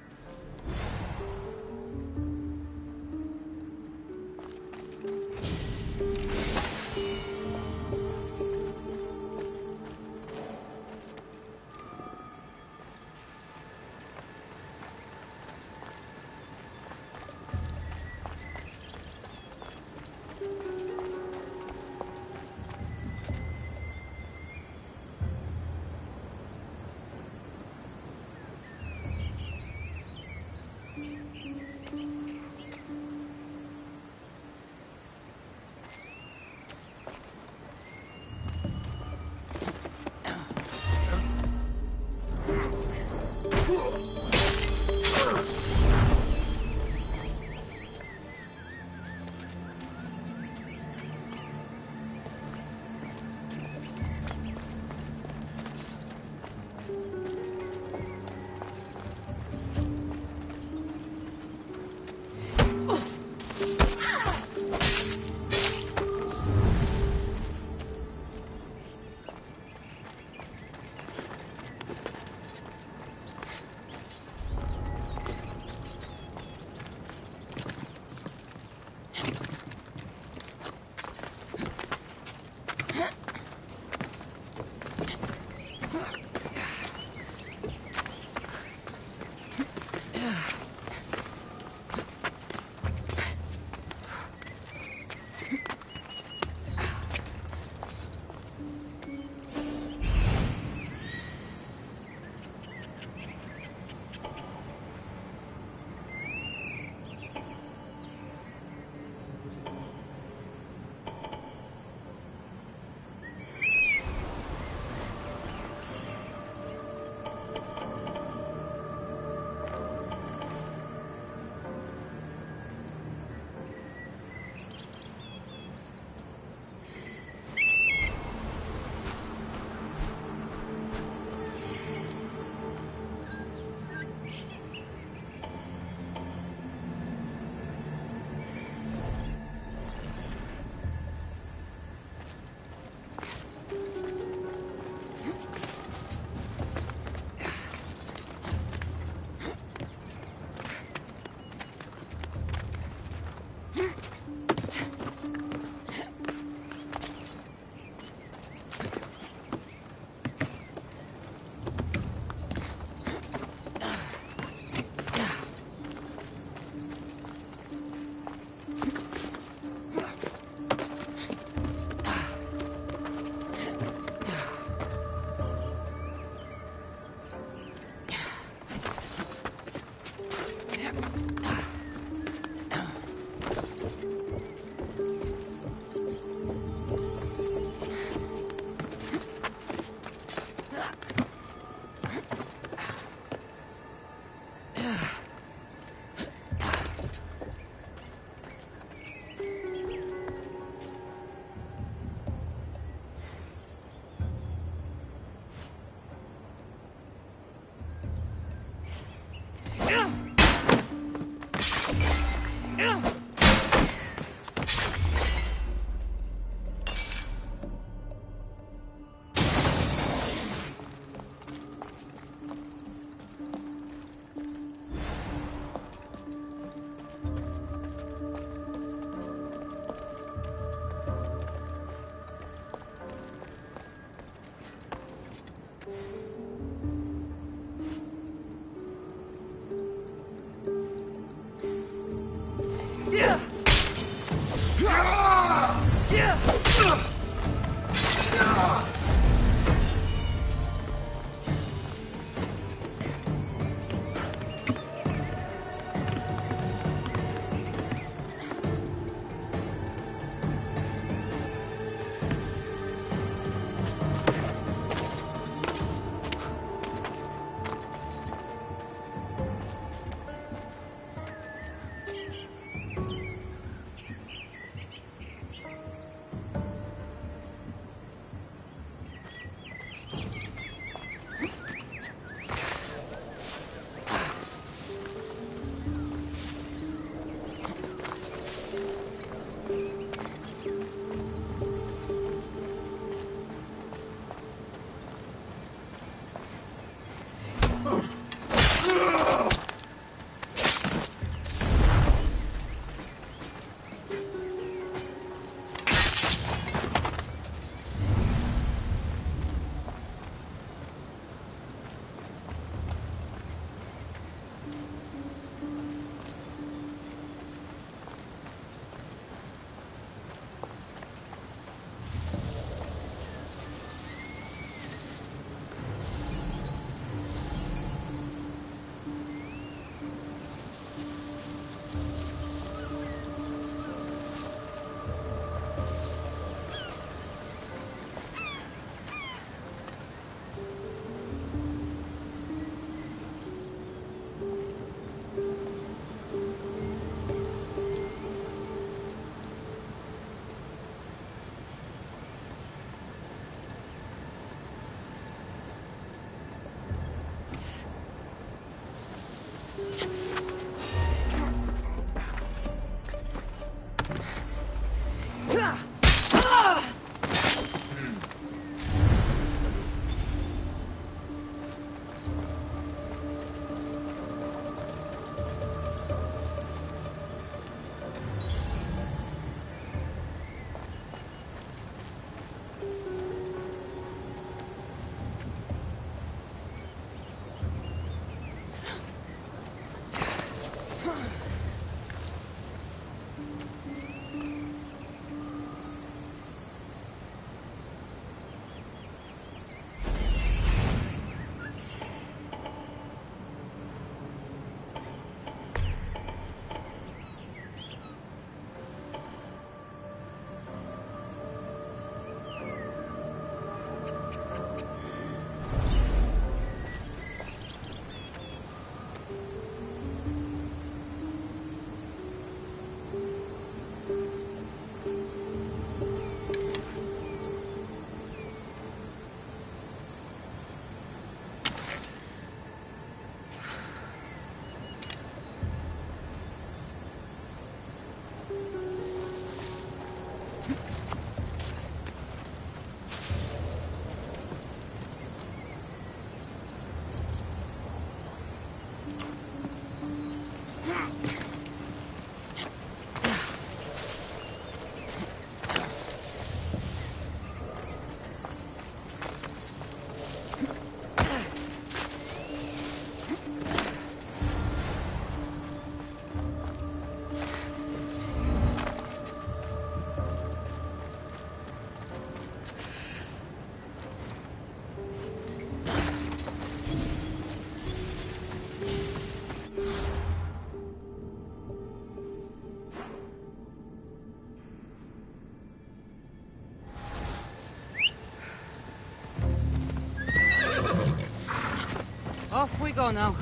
Off we go now.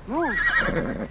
Move!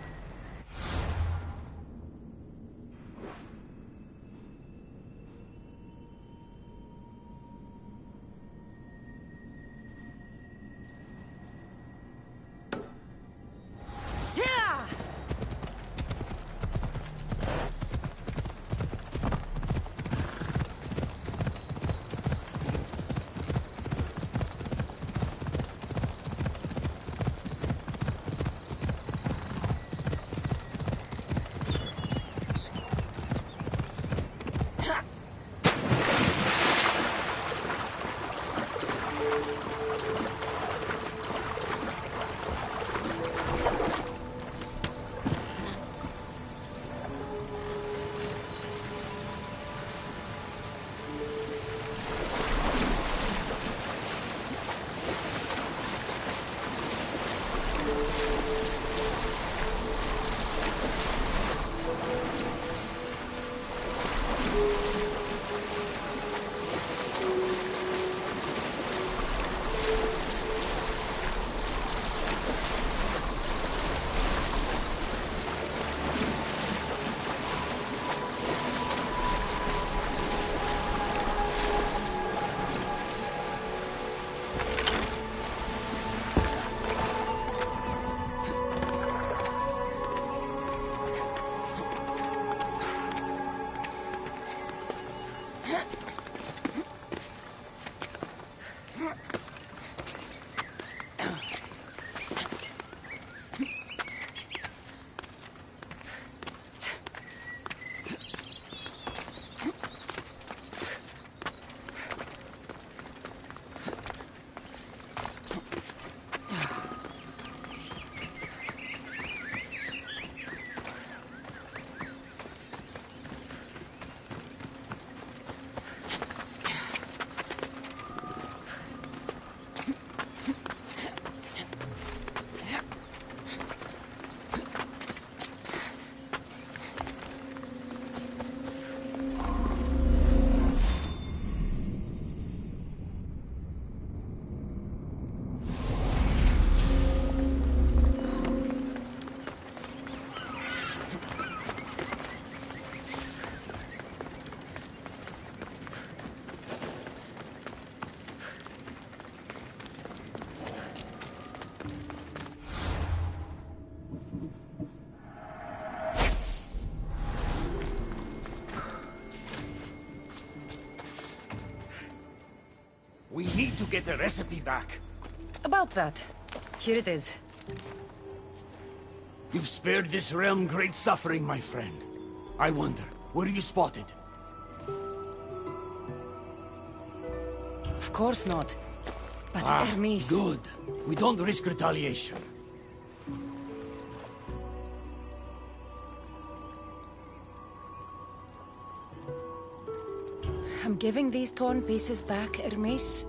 We need to get the recipe back. About that. Here it is. You've spared this realm great suffering, my friend. I wonder, were you spotted? Of course not. But Hermes... Good. We don't risk retaliation. I'm giving these torn pieces back, Hermes.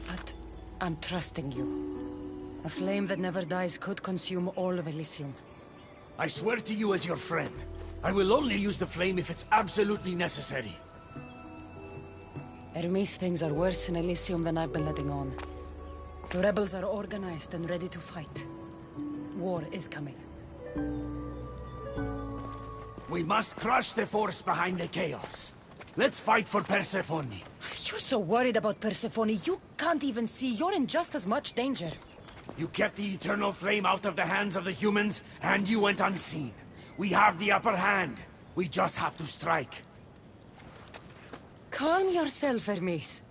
But I'm trusting you. A flame that never dies could consume all of Elysium. I swear to you as your friend, I will only use the flame if it's absolutely necessary. Hermes, things are worse in Elysium than I've been letting on. The rebels are organized and ready to fight. War is coming. We must crush the force behind the chaos. Let's fight for Persephone. You're so worried about Persephone, you can't even see you're in just as much danger. You kept the eternal flame out of the hands of the humans, and you went unseen. We have the upper hand. We just have to strike. Calm yourself, Hermes.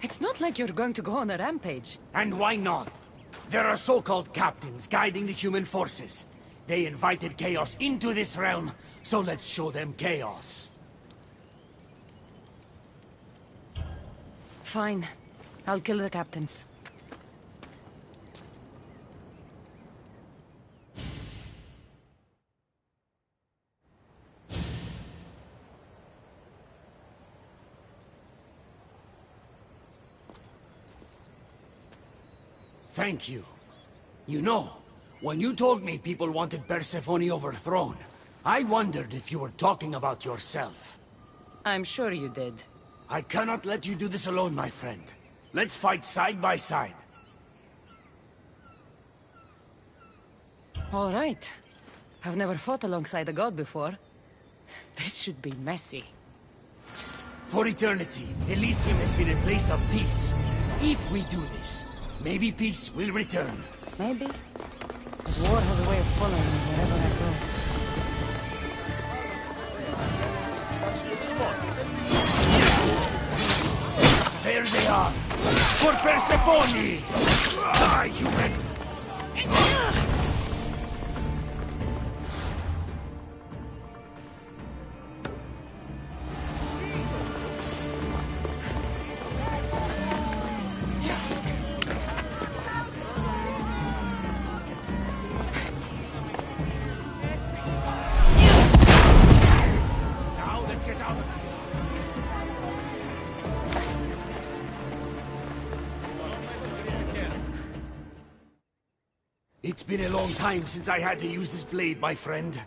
It's not like you're going to go on a rampage. And why not? There are so-called captains guiding the human forces. They invited chaos into this realm, so let's show them chaos. Fine. I'll kill the captains. Thank you. You know, when you told me people wanted Persephone overthrown, I wondered if you were talking about yourself. I'm sure you did. I cannot let you do this alone, my friend. Let's fight side by side. All right. I've never fought alongside a god before. This should be messy. For eternity, Elysium has been a place of peace. If we do this, maybe peace will return. Maybe. But war has a way of following me wherever I go. There they are! For Persephone! Die, human! It's been a long time since I had to use this blade, my friend.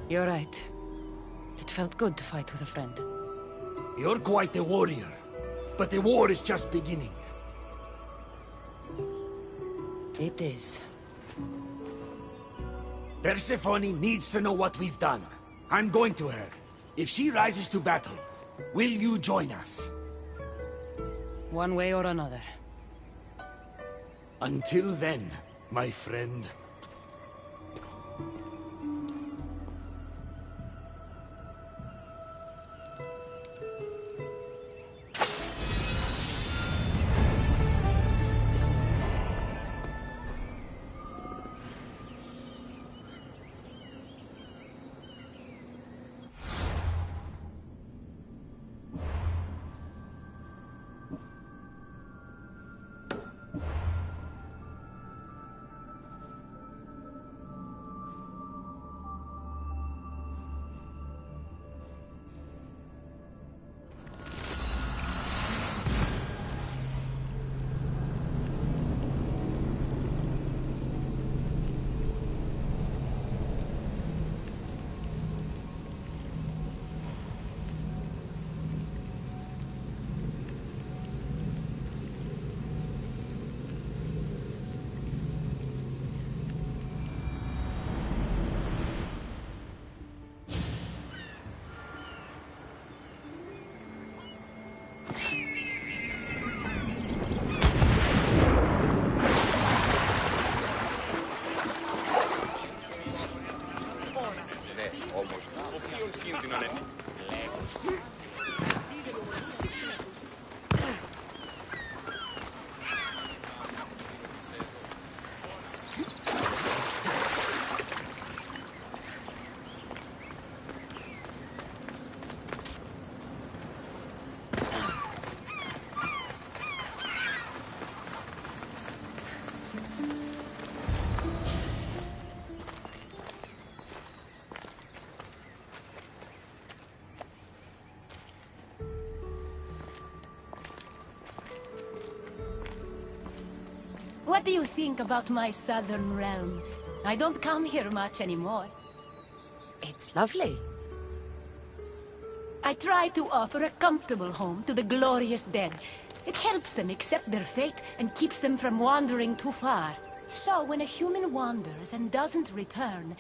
You're right. It felt good to fight with a friend. You're quite the warrior, but the war is just beginning. It is. Persephone needs to know what we've done. I'm going to her. If she rises to battle, will you join us? One way or another. Until then, my friend. What do you think about my southern realm? I don't come here much anymore. It's lovely. I try to offer a comfortable home to the glorious dead. It helps them accept their fate and keeps them from wandering too far. So when a human wanders and doesn't return,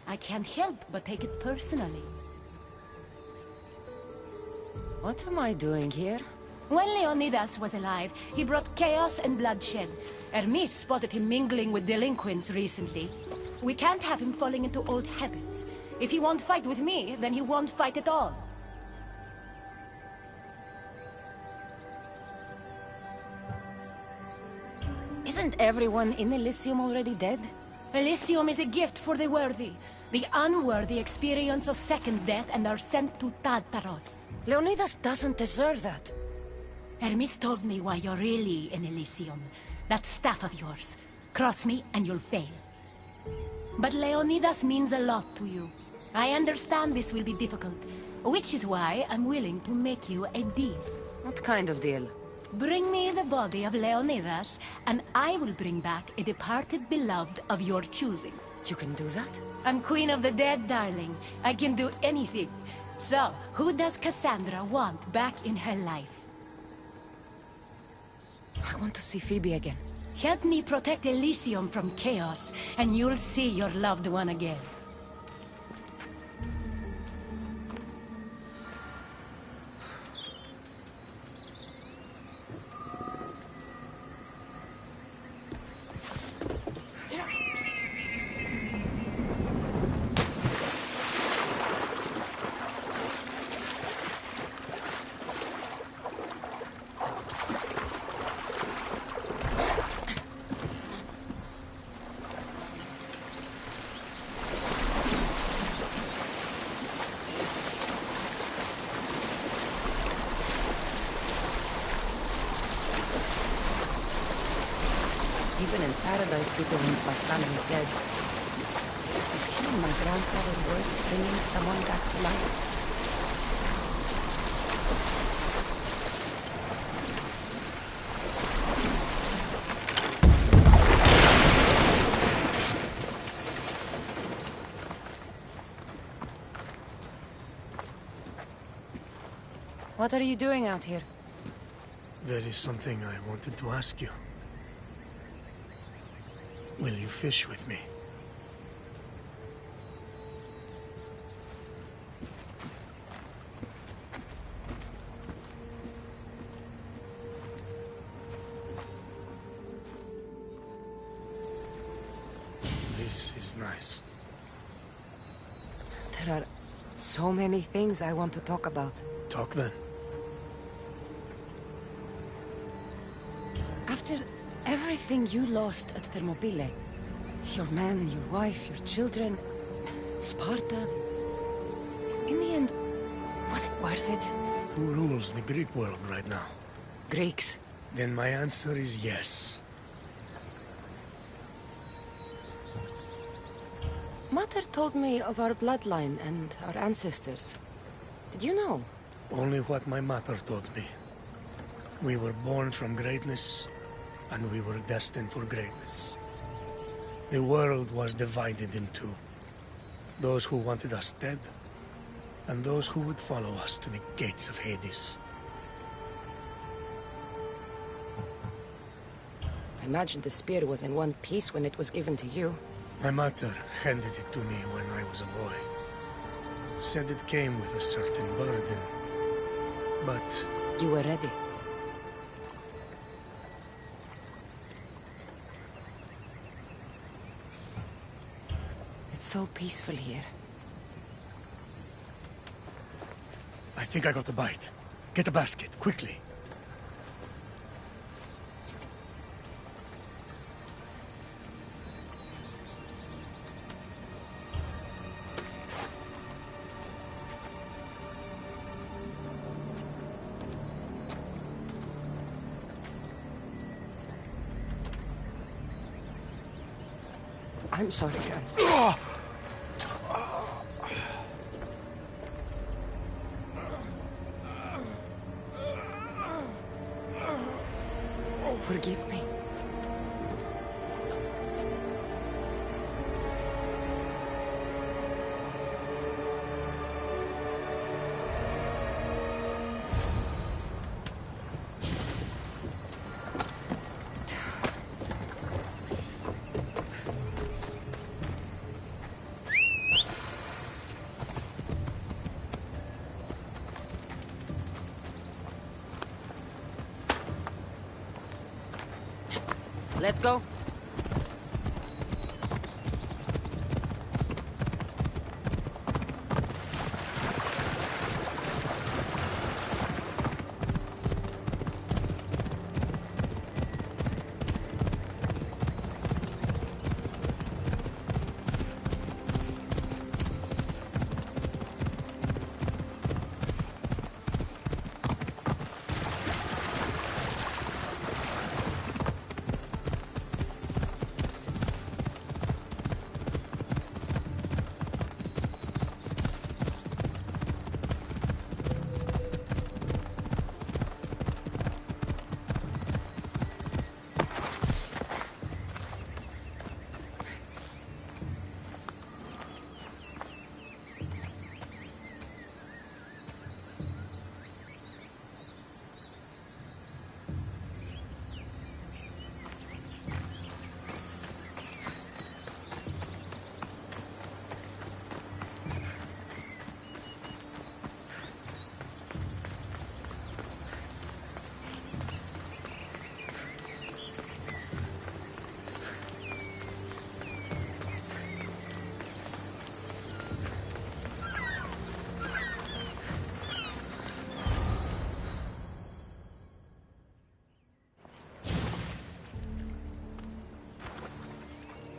I can't help but take it personally. What am I doing here? When Leonidas was alive, he brought chaos and bloodshed. Hermes spotted him mingling with delinquents recently. We can't have him falling into old habits. If he won't fight with me, then he won't fight at all. Isn't everyone in Elysium already dead? Elysium is a gift for the worthy. The unworthy experience a second death and are sent to Tartaros. Leonidas doesn't deserve that. Hermes told me why you're really in Elysium. That staff of yours. Cross me and you'll fail. But Leonidas means a lot to you. I understand this will be difficult. Which is why I'm willing to make you a deal. What kind of deal? Bring me the body of Leonidas, and I will bring back a departed beloved of your choosing. You can do that? I'm queen of the dead, darling. I can do anything. So, who does Cassandra want back in her life? I want to see Phoebe again. Help me protect Elysium from chaos, and you'll see your loved one again. Even in paradise, people want my family dead. Is killing my grandfather worth bringing someone back to life? What are you doing out here? There is something I wanted to ask you. Will you fish with me? This is nice. There are so many things I want to talk about. Talk then. After everything you lost at Thermopylae, your men, your wife, your children, Sparta, in the end, was it worth it? Who rules the Greek world right now? Greeks. Then my answer is yes. Mater told me of our bloodline and our ancestors. Did you know? Only what my mother told me. We were born from greatness, and we were destined for greatness. The world was divided in two. Those who wanted us dead, and those who would follow us to the gates of Hades. I imagine the spear was in one piece when it was given to you. My mother handed it to me when I was a boy. Said it came with a certain burden, but... You were ready. It's so peaceful here. I think I got a bite. Get a basket, quickly. I'm sorry, Jan. Forgive me. Let's go.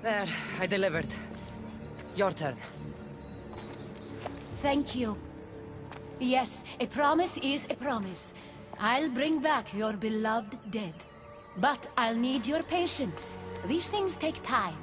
There, I delivered. Your turn. Thank you. Yes, a promise is a promise. I'll bring back your beloved dead. But I'll need your patience. These things take time.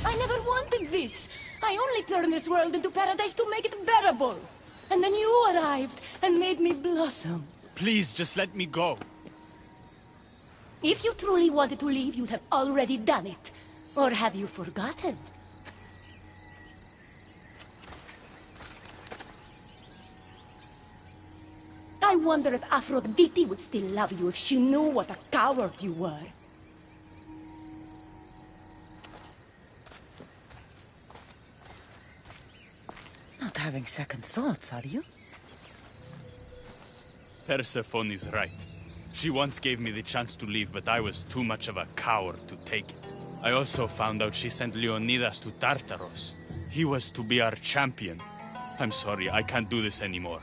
I never wanted this. I only turned this world into paradise to make it bearable. And then you arrived and made me blossom. Please, just let me go. If you truly wanted to leave, you'd have already done it. Or have you forgotten? I wonder if Aphrodite would still love you if she knew what a coward you were. Not having second thoughts, are you? Persephone's right. She once gave me the chance to leave, but I was too much of a coward to take it. I also found out she sent Leonidas to Tartaros. He was to be our champion. I'm sorry, I can't do this anymore.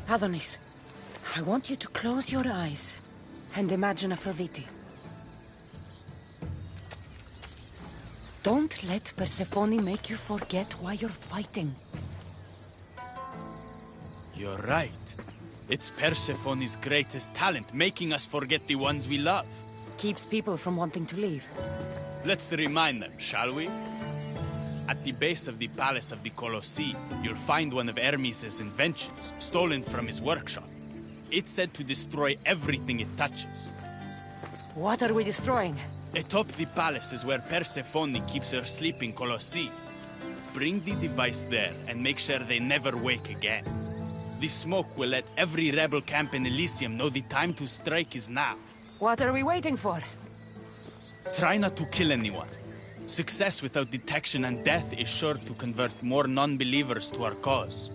Adonis, I want you to close your eyes and imagine Aphrodite. Don't let Persephone make you forget why you're fighting. You're right. It's Persephone's greatest talent, making us forget the ones we love. Keeps people from wanting to leave. Let's remind them, shall we? At the base of the palace of the Colosseum, you'll find one of Hermes' inventions, stolen from his workshop. It's said to destroy everything it touches. What are we destroying? Atop the palace is where Persephone keeps her sleeping Colosseum. Bring the device there and make sure they never wake again. The smoke will let every rebel camp in Elysium know the time to strike is now. What are we waiting for? Try not to kill anyone. Success without detection and death is sure to convert more non-believers to our cause.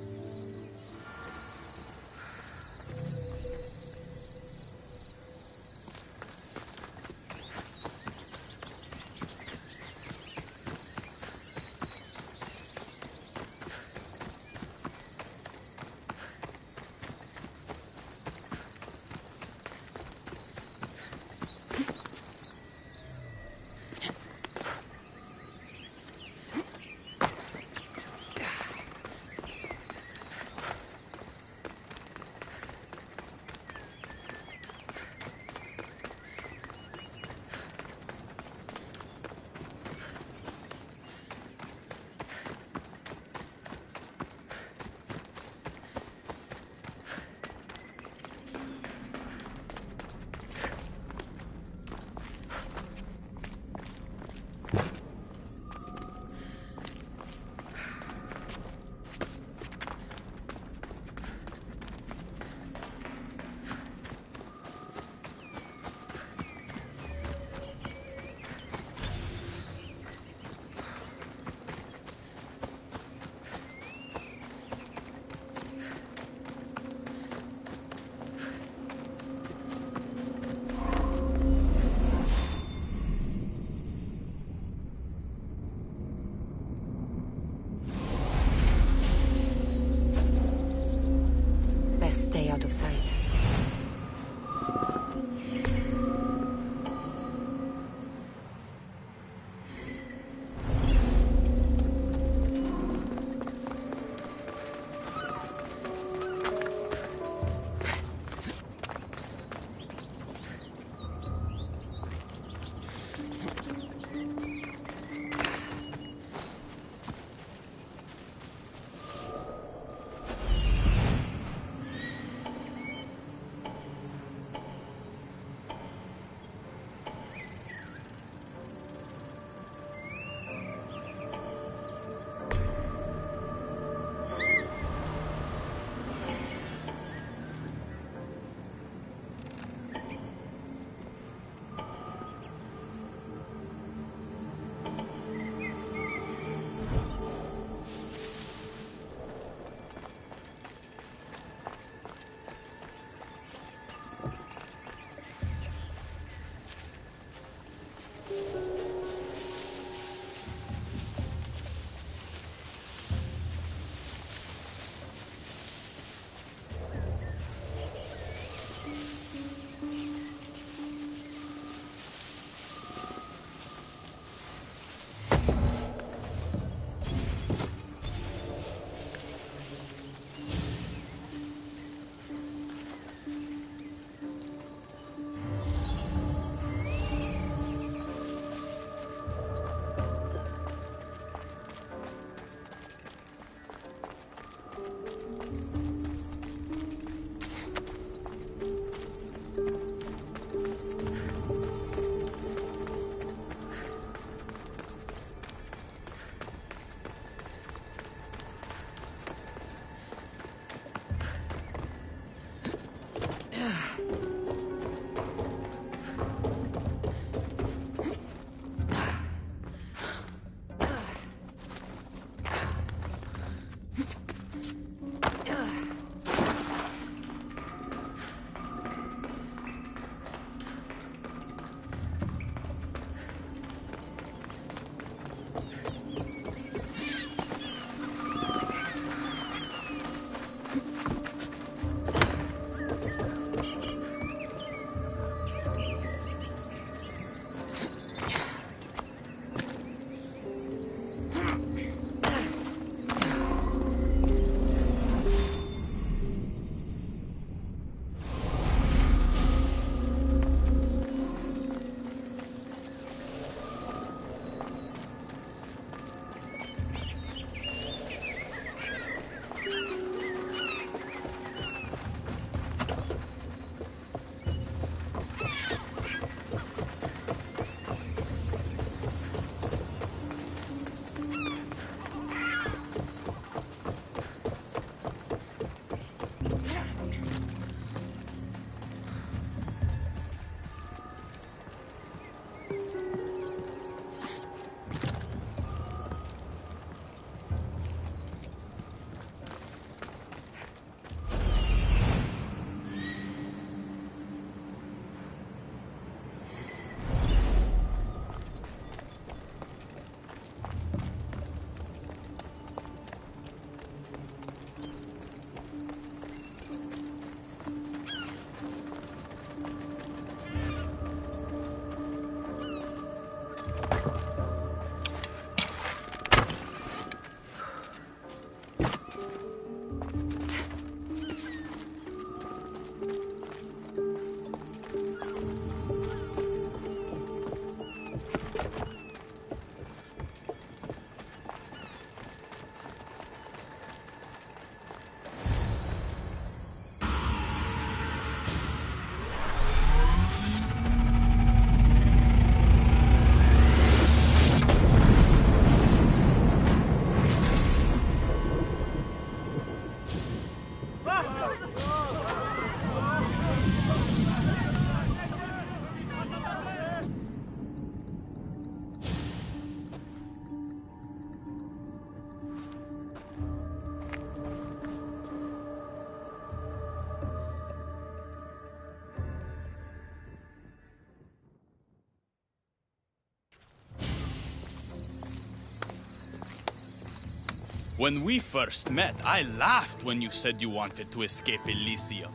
When we first met, I laughed when you said you wanted to escape Elysium.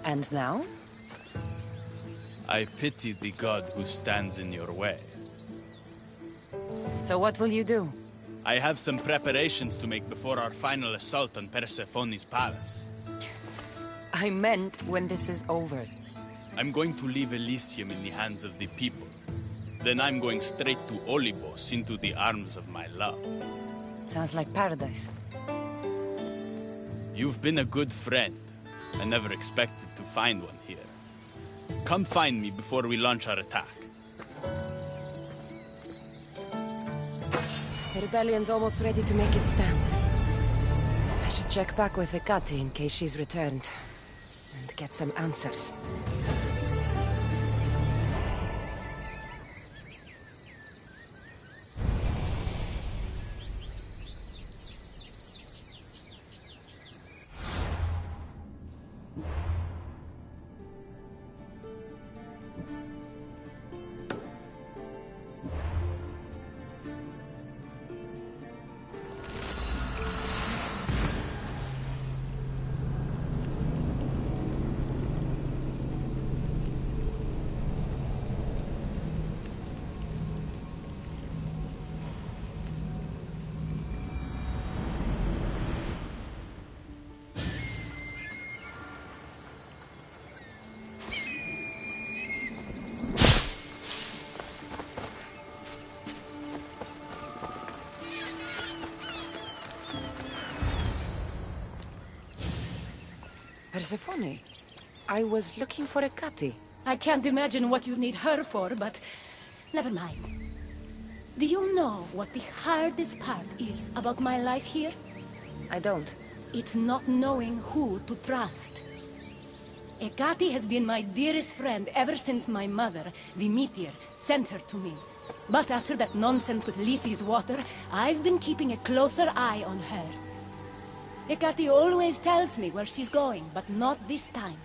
And now? I pity the god who stands in your way. So what will you do? I have some preparations to make before our final assault on Persephone's palace. I meant when this is over. I'm going to leave Elysium in the hands of the people. Then I'm going straight to Olibos, into the arms of my love. Sounds like paradise. You've been a good friend. I never expected to find one here. Come find me before we launch our attack. The rebellion's almost ready to make its stand. I should check back with Hecate in case she's returned. And get some answers. Persephone, I was looking for Hecate. I can't imagine what you need her for, but never mind. Do you know what the hardest part is about my life here? I don't. It's not knowing who to trust. Hecate has been my dearest friend ever since my mother, the meteor, sent her to me. But after that nonsense with Lethe's water, I've been keeping a closer eye on her. Hecate always tells me where she's going, but not this time.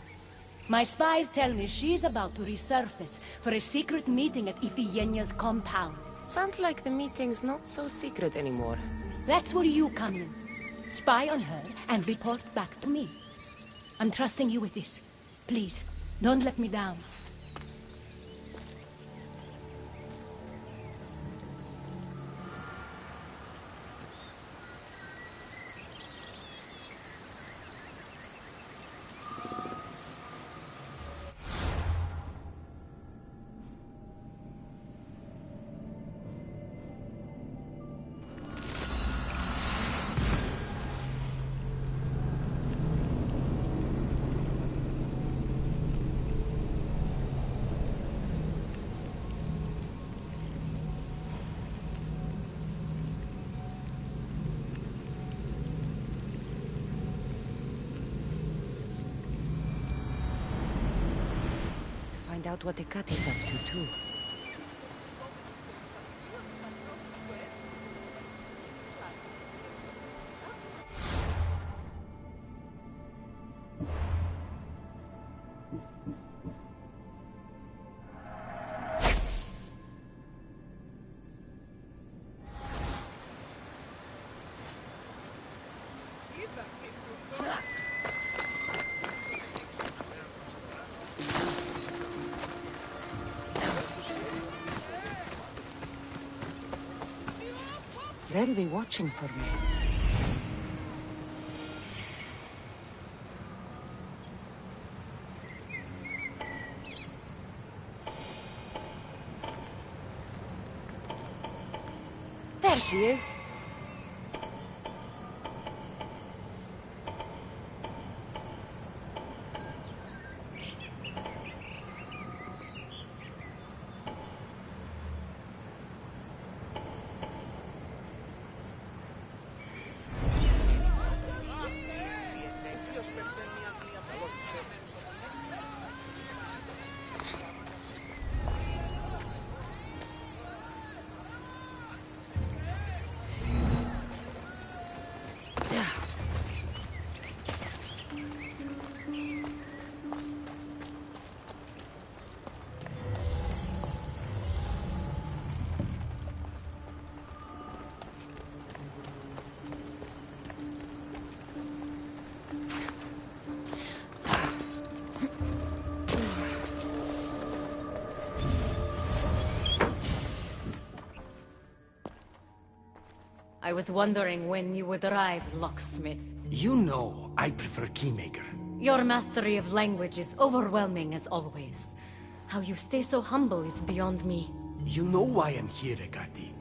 My spies tell me she's about to resurface for a secret meeting at Iphigenia's compound. Sounds like the meeting's not so secret anymore. That's where you come in. Spy on her and report back to me. I'm trusting you with this. Please, don't let me down. Find out what Hecate's up to, too. They'll be watching for me. There she is. I was wondering when you would arrive, locksmith. You know, I prefer Keymaker. Your mastery of language is overwhelming as always. How you stay so humble is beyond me. You know why I'm here, Ekati.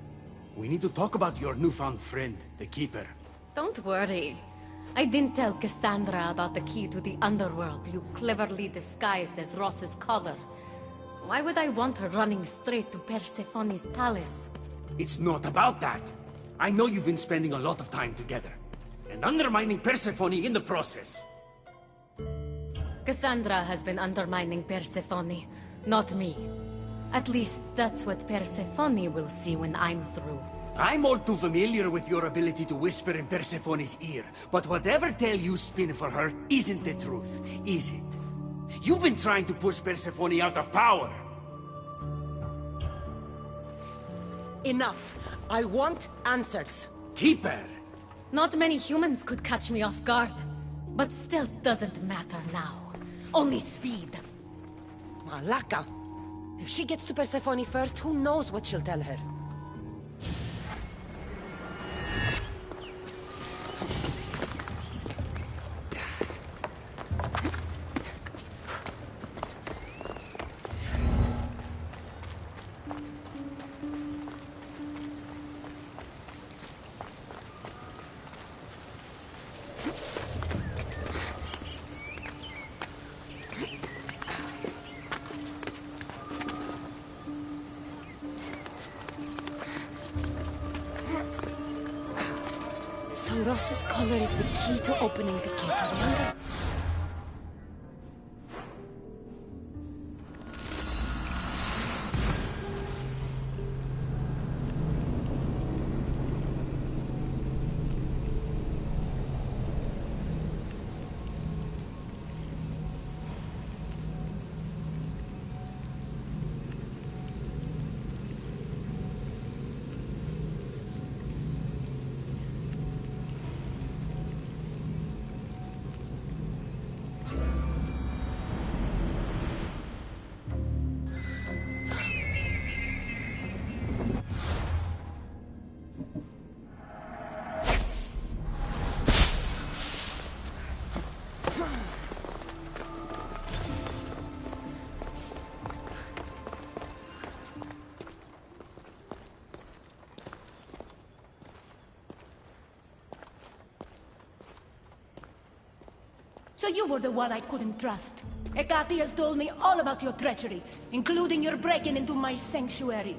We need to talk about your newfound friend, the Keeper. Don't worry. I didn't tell Cassandra about the key to the underworld you cleverly disguised as Ross's collar. Why would I want her running straight to Persephone's palace? It's not about that. I know you've been spending a lot of time together, and undermining Persephone in the process. Cassandra has been undermining Persephone, not me. At least that's what Persephone will see when I'm through. I'm all too familiar with your ability to whisper in Persephone's ear, but whatever tale you spin for her isn't the truth, is it? You've been trying to push Persephone out of power. Enough. I want answers. Keeper! Not many humans could catch me off guard. But still doesn't matter now. Only speed. Malaka. If she gets to Persephone first, who knows what she'll tell her? So Ross's collar is the key to opening the gate to the under... So you were the one I couldn't trust. Ekati has told me all about your treachery, including your breaking into my sanctuary.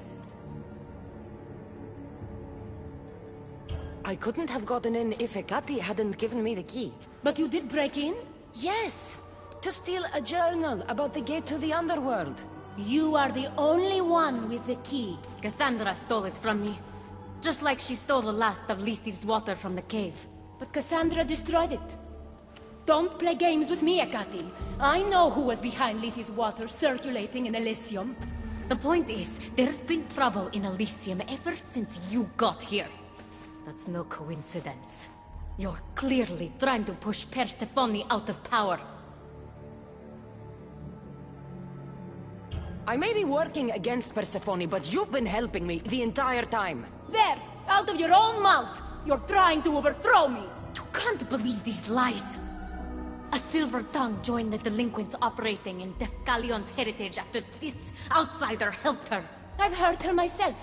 I couldn't have gotten in if Ekati hadn't given me the key. But you did break in? Yes! To steal a journal about the gate to the underworld. You are the only one with the key. Cassandra stole it from me. Just like she stole the last of Lethe's water from the cave. But Cassandra destroyed it. Don't play games with me, Ekati. I know who was behind Lethe's water circulating in Elysium. The point is, there's been trouble in Elysium ever since you got here. That's no coincidence. You're clearly trying to push Persephone out of power. I may be working against Persephone, but you've been helping me the entire time. There! Out of your own mouth! You're trying to overthrow me! You can't believe these lies! A silver tongue joined the delinquents operating in Defcalion's heritage after this outsider helped her. I've heard her myself.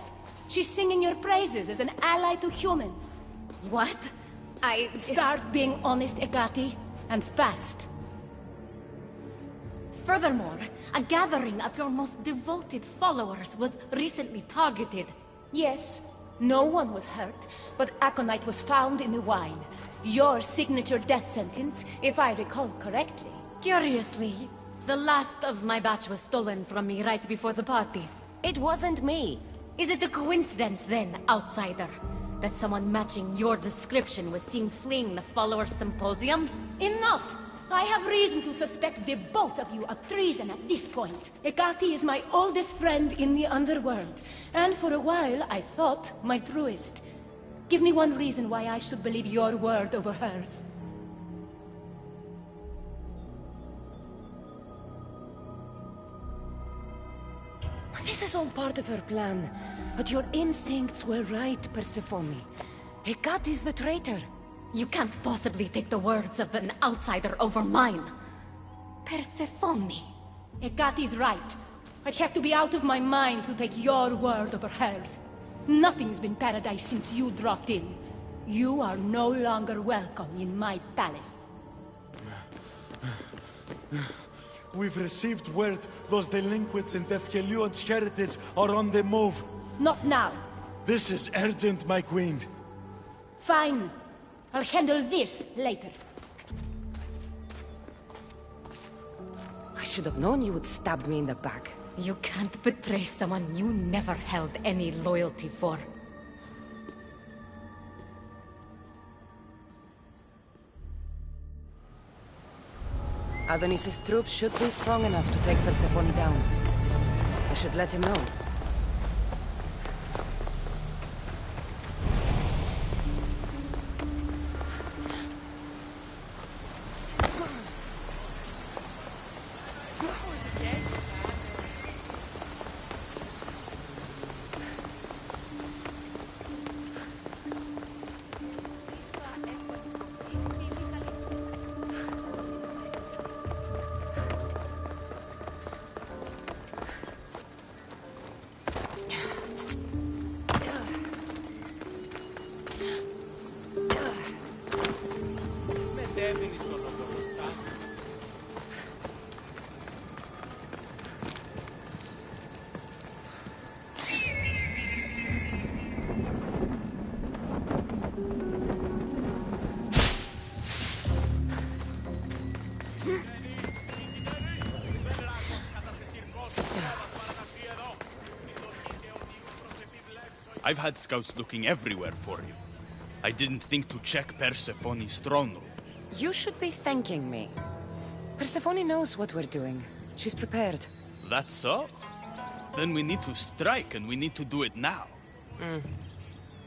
She's singing your praises as an ally to humans. What? Start being honest, Ekati, and fast. Furthermore, a gathering of your most devoted followers was recently targeted. Yes, no one was hurt, but aconite was found in the wine. Your signature death sentence, if I recall correctly. Curiously, the last of my batch was stolen from me right before the party. It wasn't me. Is it a coincidence then, outsider, that someone matching your description was seen fleeing the followers' symposium? Enough! I have reason to suspect the both of you of treason at this point. Ekati is my oldest friend in the underworld, and for a while I thought my truest. Give me one reason why I should believe your word over hers. This is all part of her plan, but your instincts were right, Persephone. Hekate's the traitor. You can't possibly take the words of an outsider over mine. Persephone. Hecate's right. I'd have to be out of my mind to take your word over hers. Nothing's been paradise since you dropped in. You are no longer welcome in my palace. We've received word those delinquents in Defkeliod's heritage are on the move. Not now. This is urgent, my queen. Fine. I'll handle this later. I should have known you would stab me in the back. You can't betray someone you never held any loyalty for. Adonis's troops should be strong enough to take Persephone down. I should let him know. I've had scouts looking everywhere for you. I didn't think to check Persephone's throne room. You should be thanking me. Persephone knows what we're doing. She's prepared. That's so? Then we need to strike, and we need to do it now.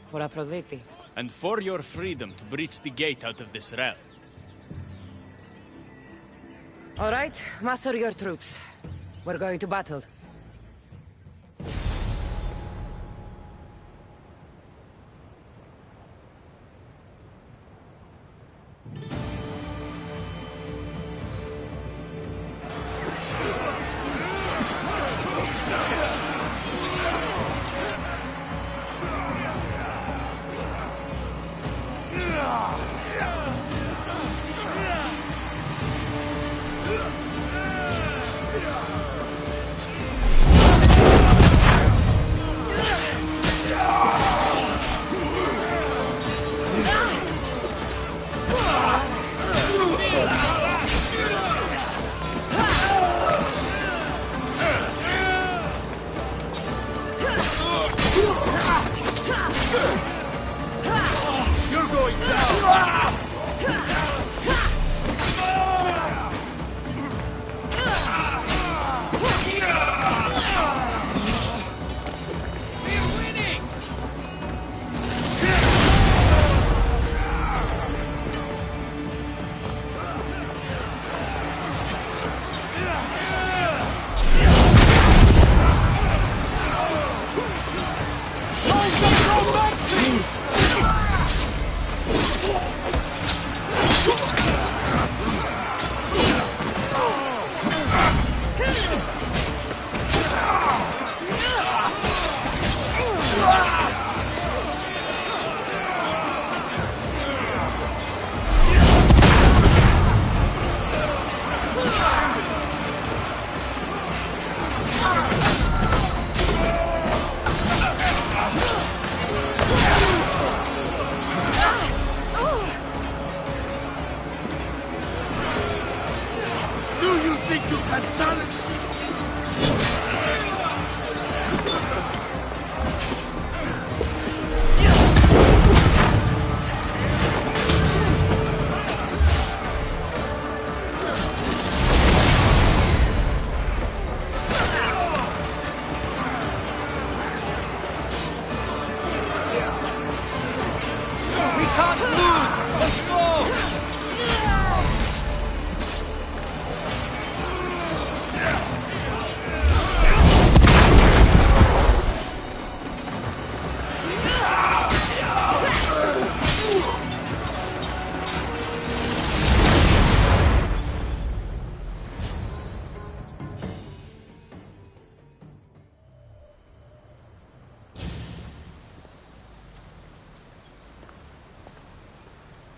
For Aphrodite. And for your freedom to breach the gate out of this realm. All right, muster your troops. We're going to battle.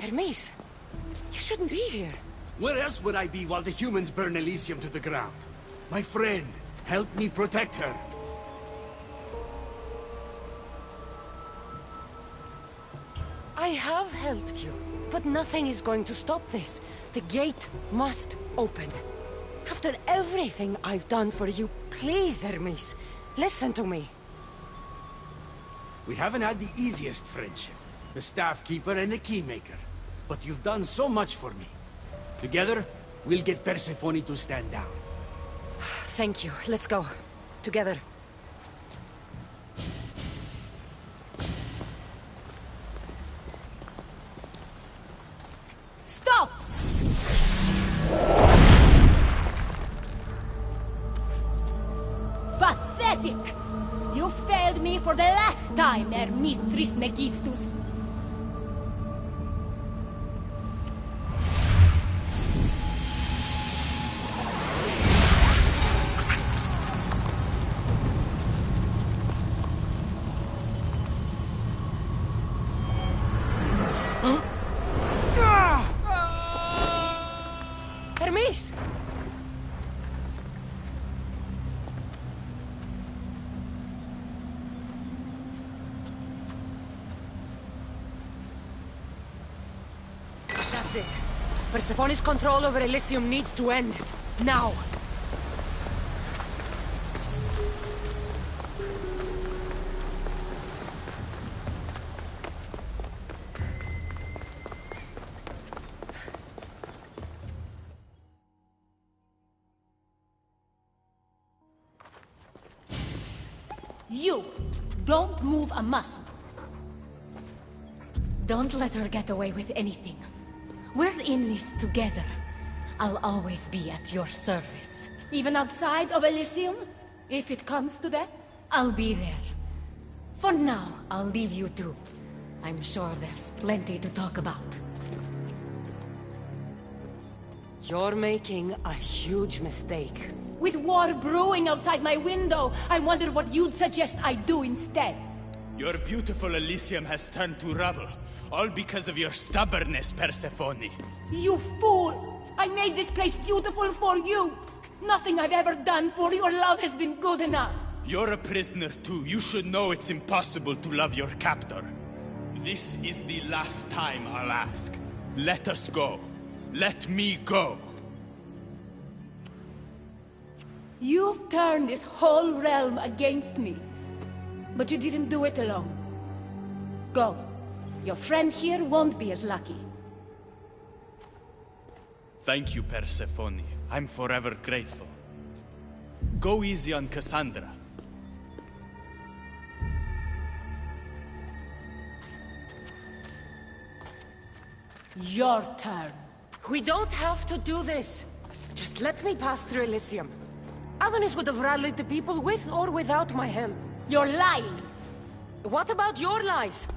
Hermes, you shouldn't be here. Where else would I be while the humans burn Elysium to the ground? My friend, help me protect her. I have helped you, but nothing is going to stop this. The gate must open. After everything I've done for you, please, Hermes, listen to me. We haven't had the easiest friendship. The staff keeper and the keymaker. But you've done so much for me. Together, we'll get Persephone to stand down. Thank you. Let's go. Together. Stop! Pathetic! You failed me for the last time, Hermes Trismegistus. Hermes! That's it. Persephone's control over Elysium needs to end. Now! You! Don't move a muscle. Don't let her get away with anything. We're in this together. I'll always be at your service. Even outside of Elysium? If it comes to that? I'll be there. For now, I'll leave you two. I'm sure there's plenty to talk about. You're making a huge mistake. With war brewing outside my window, I wonder what you'd suggest I do instead. Your beautiful Elysium has turned to rubble. All because of your stubbornness, Persephone. You fool! I made this place beautiful for you! Nothing I've ever done for your love has been good enough! You're a prisoner too. You should know it's impossible to love your captor. This is the last time I'll ask. Let us go. Let me go. You've turned this whole realm against me. But you didn't do it alone. Go. Your friend here won't be as lucky. Thank you, Persephone. I'm forever grateful. Go easy on Cassandra. Your turn. We don't have to do this. Just let me pass through Elysium. Adonis would have rallied the people with or without my help. You're lying. What about your lies?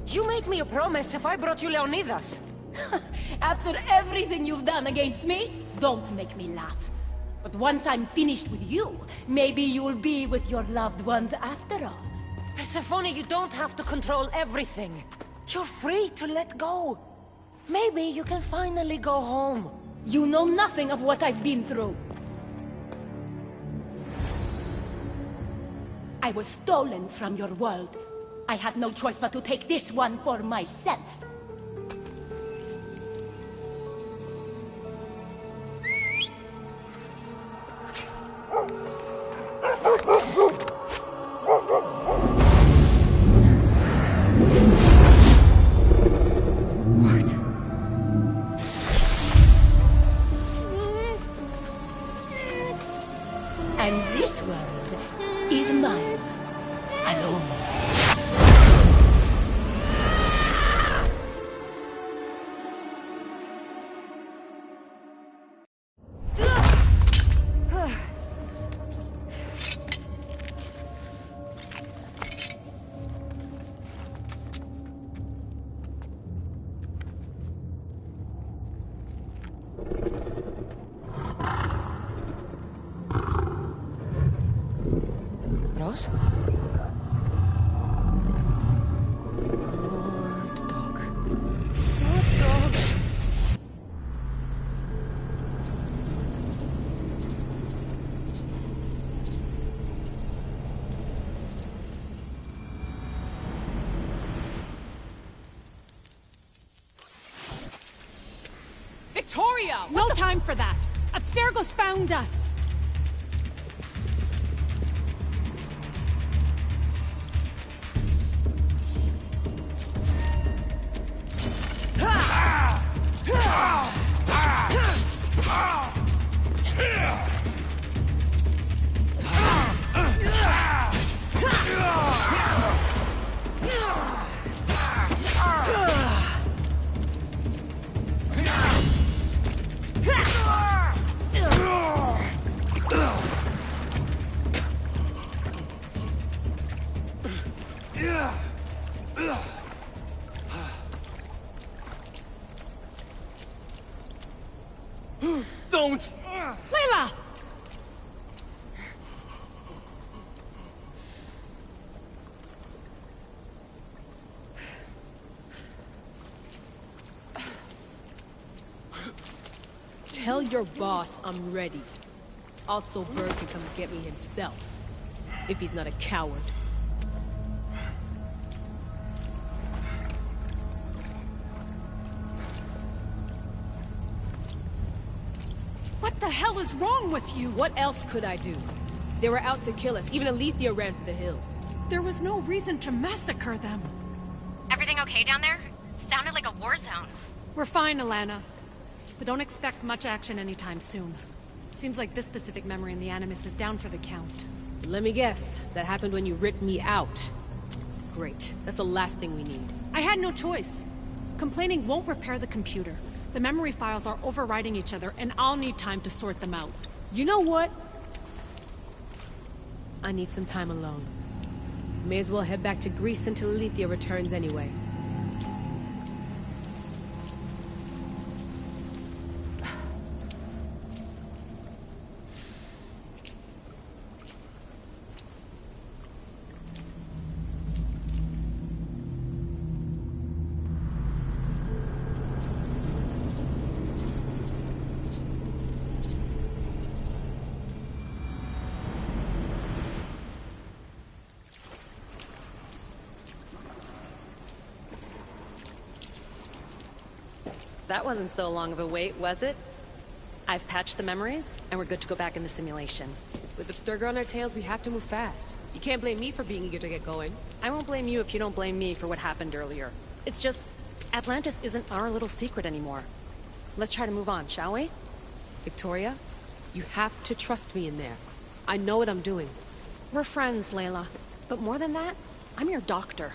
You made me a promise if I brought you Leonidas. After everything you've done against me, don't make me laugh. But once I'm finished with you, maybe you'll be with your loved ones after all. Persephone, you don't have to control everything. You're free to let go. Maybe you can finally go home. You know nothing of what I've been through. I was stolen from your world. I had no choice but to take this one for myself. And this world is mine, alone. Rose? Good dog. Good dog. Elysia! No time for that! Abstergo's found us! Don't! Layla! Tell your boss I'm ready. Also, Bird can come get me himself. If he's not a coward. What the hell is wrong with you? What else could I do? They were out to kill us. Even Elysia ran for the hills. There was no reason to massacre them. Everything okay down there? Sounded like a war zone. We're fine, Alana. But don't expect much action anytime soon. Seems like this specific memory in the Animus is down for the count. Let me guess. That happened when you ripped me out. Great. That's the last thing we need. I had no choice. Complaining won't repair the computer. The memory files are overriding each other, and I'll need time to sort them out. You know what? I need some time alone. May as well head back to Greece until Elysia returns anyway. That wasn't so long of a wait, was it? I've patched the memories, and we're good to go back in the simulation. With Abstergo on our tails, we have to move fast. You can't blame me for being eager to get going. I won't blame you if you don't blame me for what happened earlier. It's just, Atlantis isn't our little secret anymore. Let's try to move on, shall we? Victoria, you have to trust me in there. I know what I'm doing. We're friends, Layla. But more than that, I'm your doctor.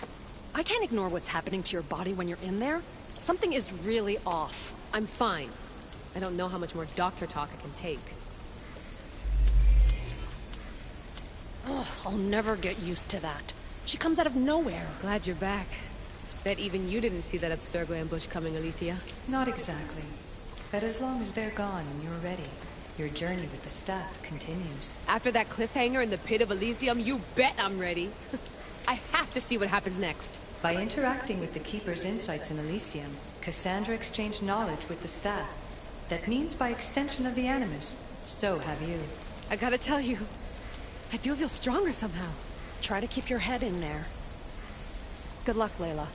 I can't ignore what's happening to your body when you're in there. Something is really off. I'm fine. I don't know how much more doctor talk I can take. Ugh, I'll never get used to that. She comes out of nowhere. Glad you're back. Bet even you didn't see that Abstergo ambush coming, Elysia. Not exactly. But as long as they're gone and you're ready, your journey with the staff continues. After that cliffhanger in the pit of Elysium, you bet I'm ready. I have to see what happens next. By interacting with the Keeper's insights in Elysium, Cassandra exchanged knowledge with the staff. That means by extension of the Animus, so have you. I gotta tell you, I do feel stronger somehow. Try to keep your head in there. Good luck, Layla.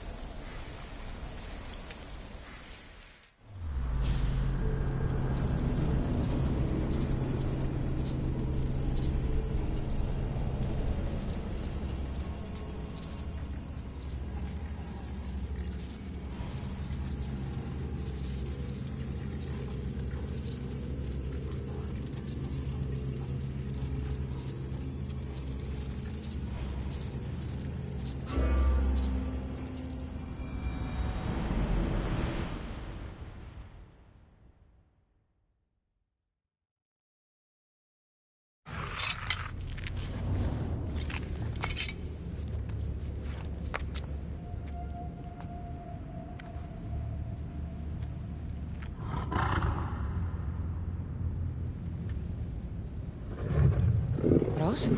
Rose?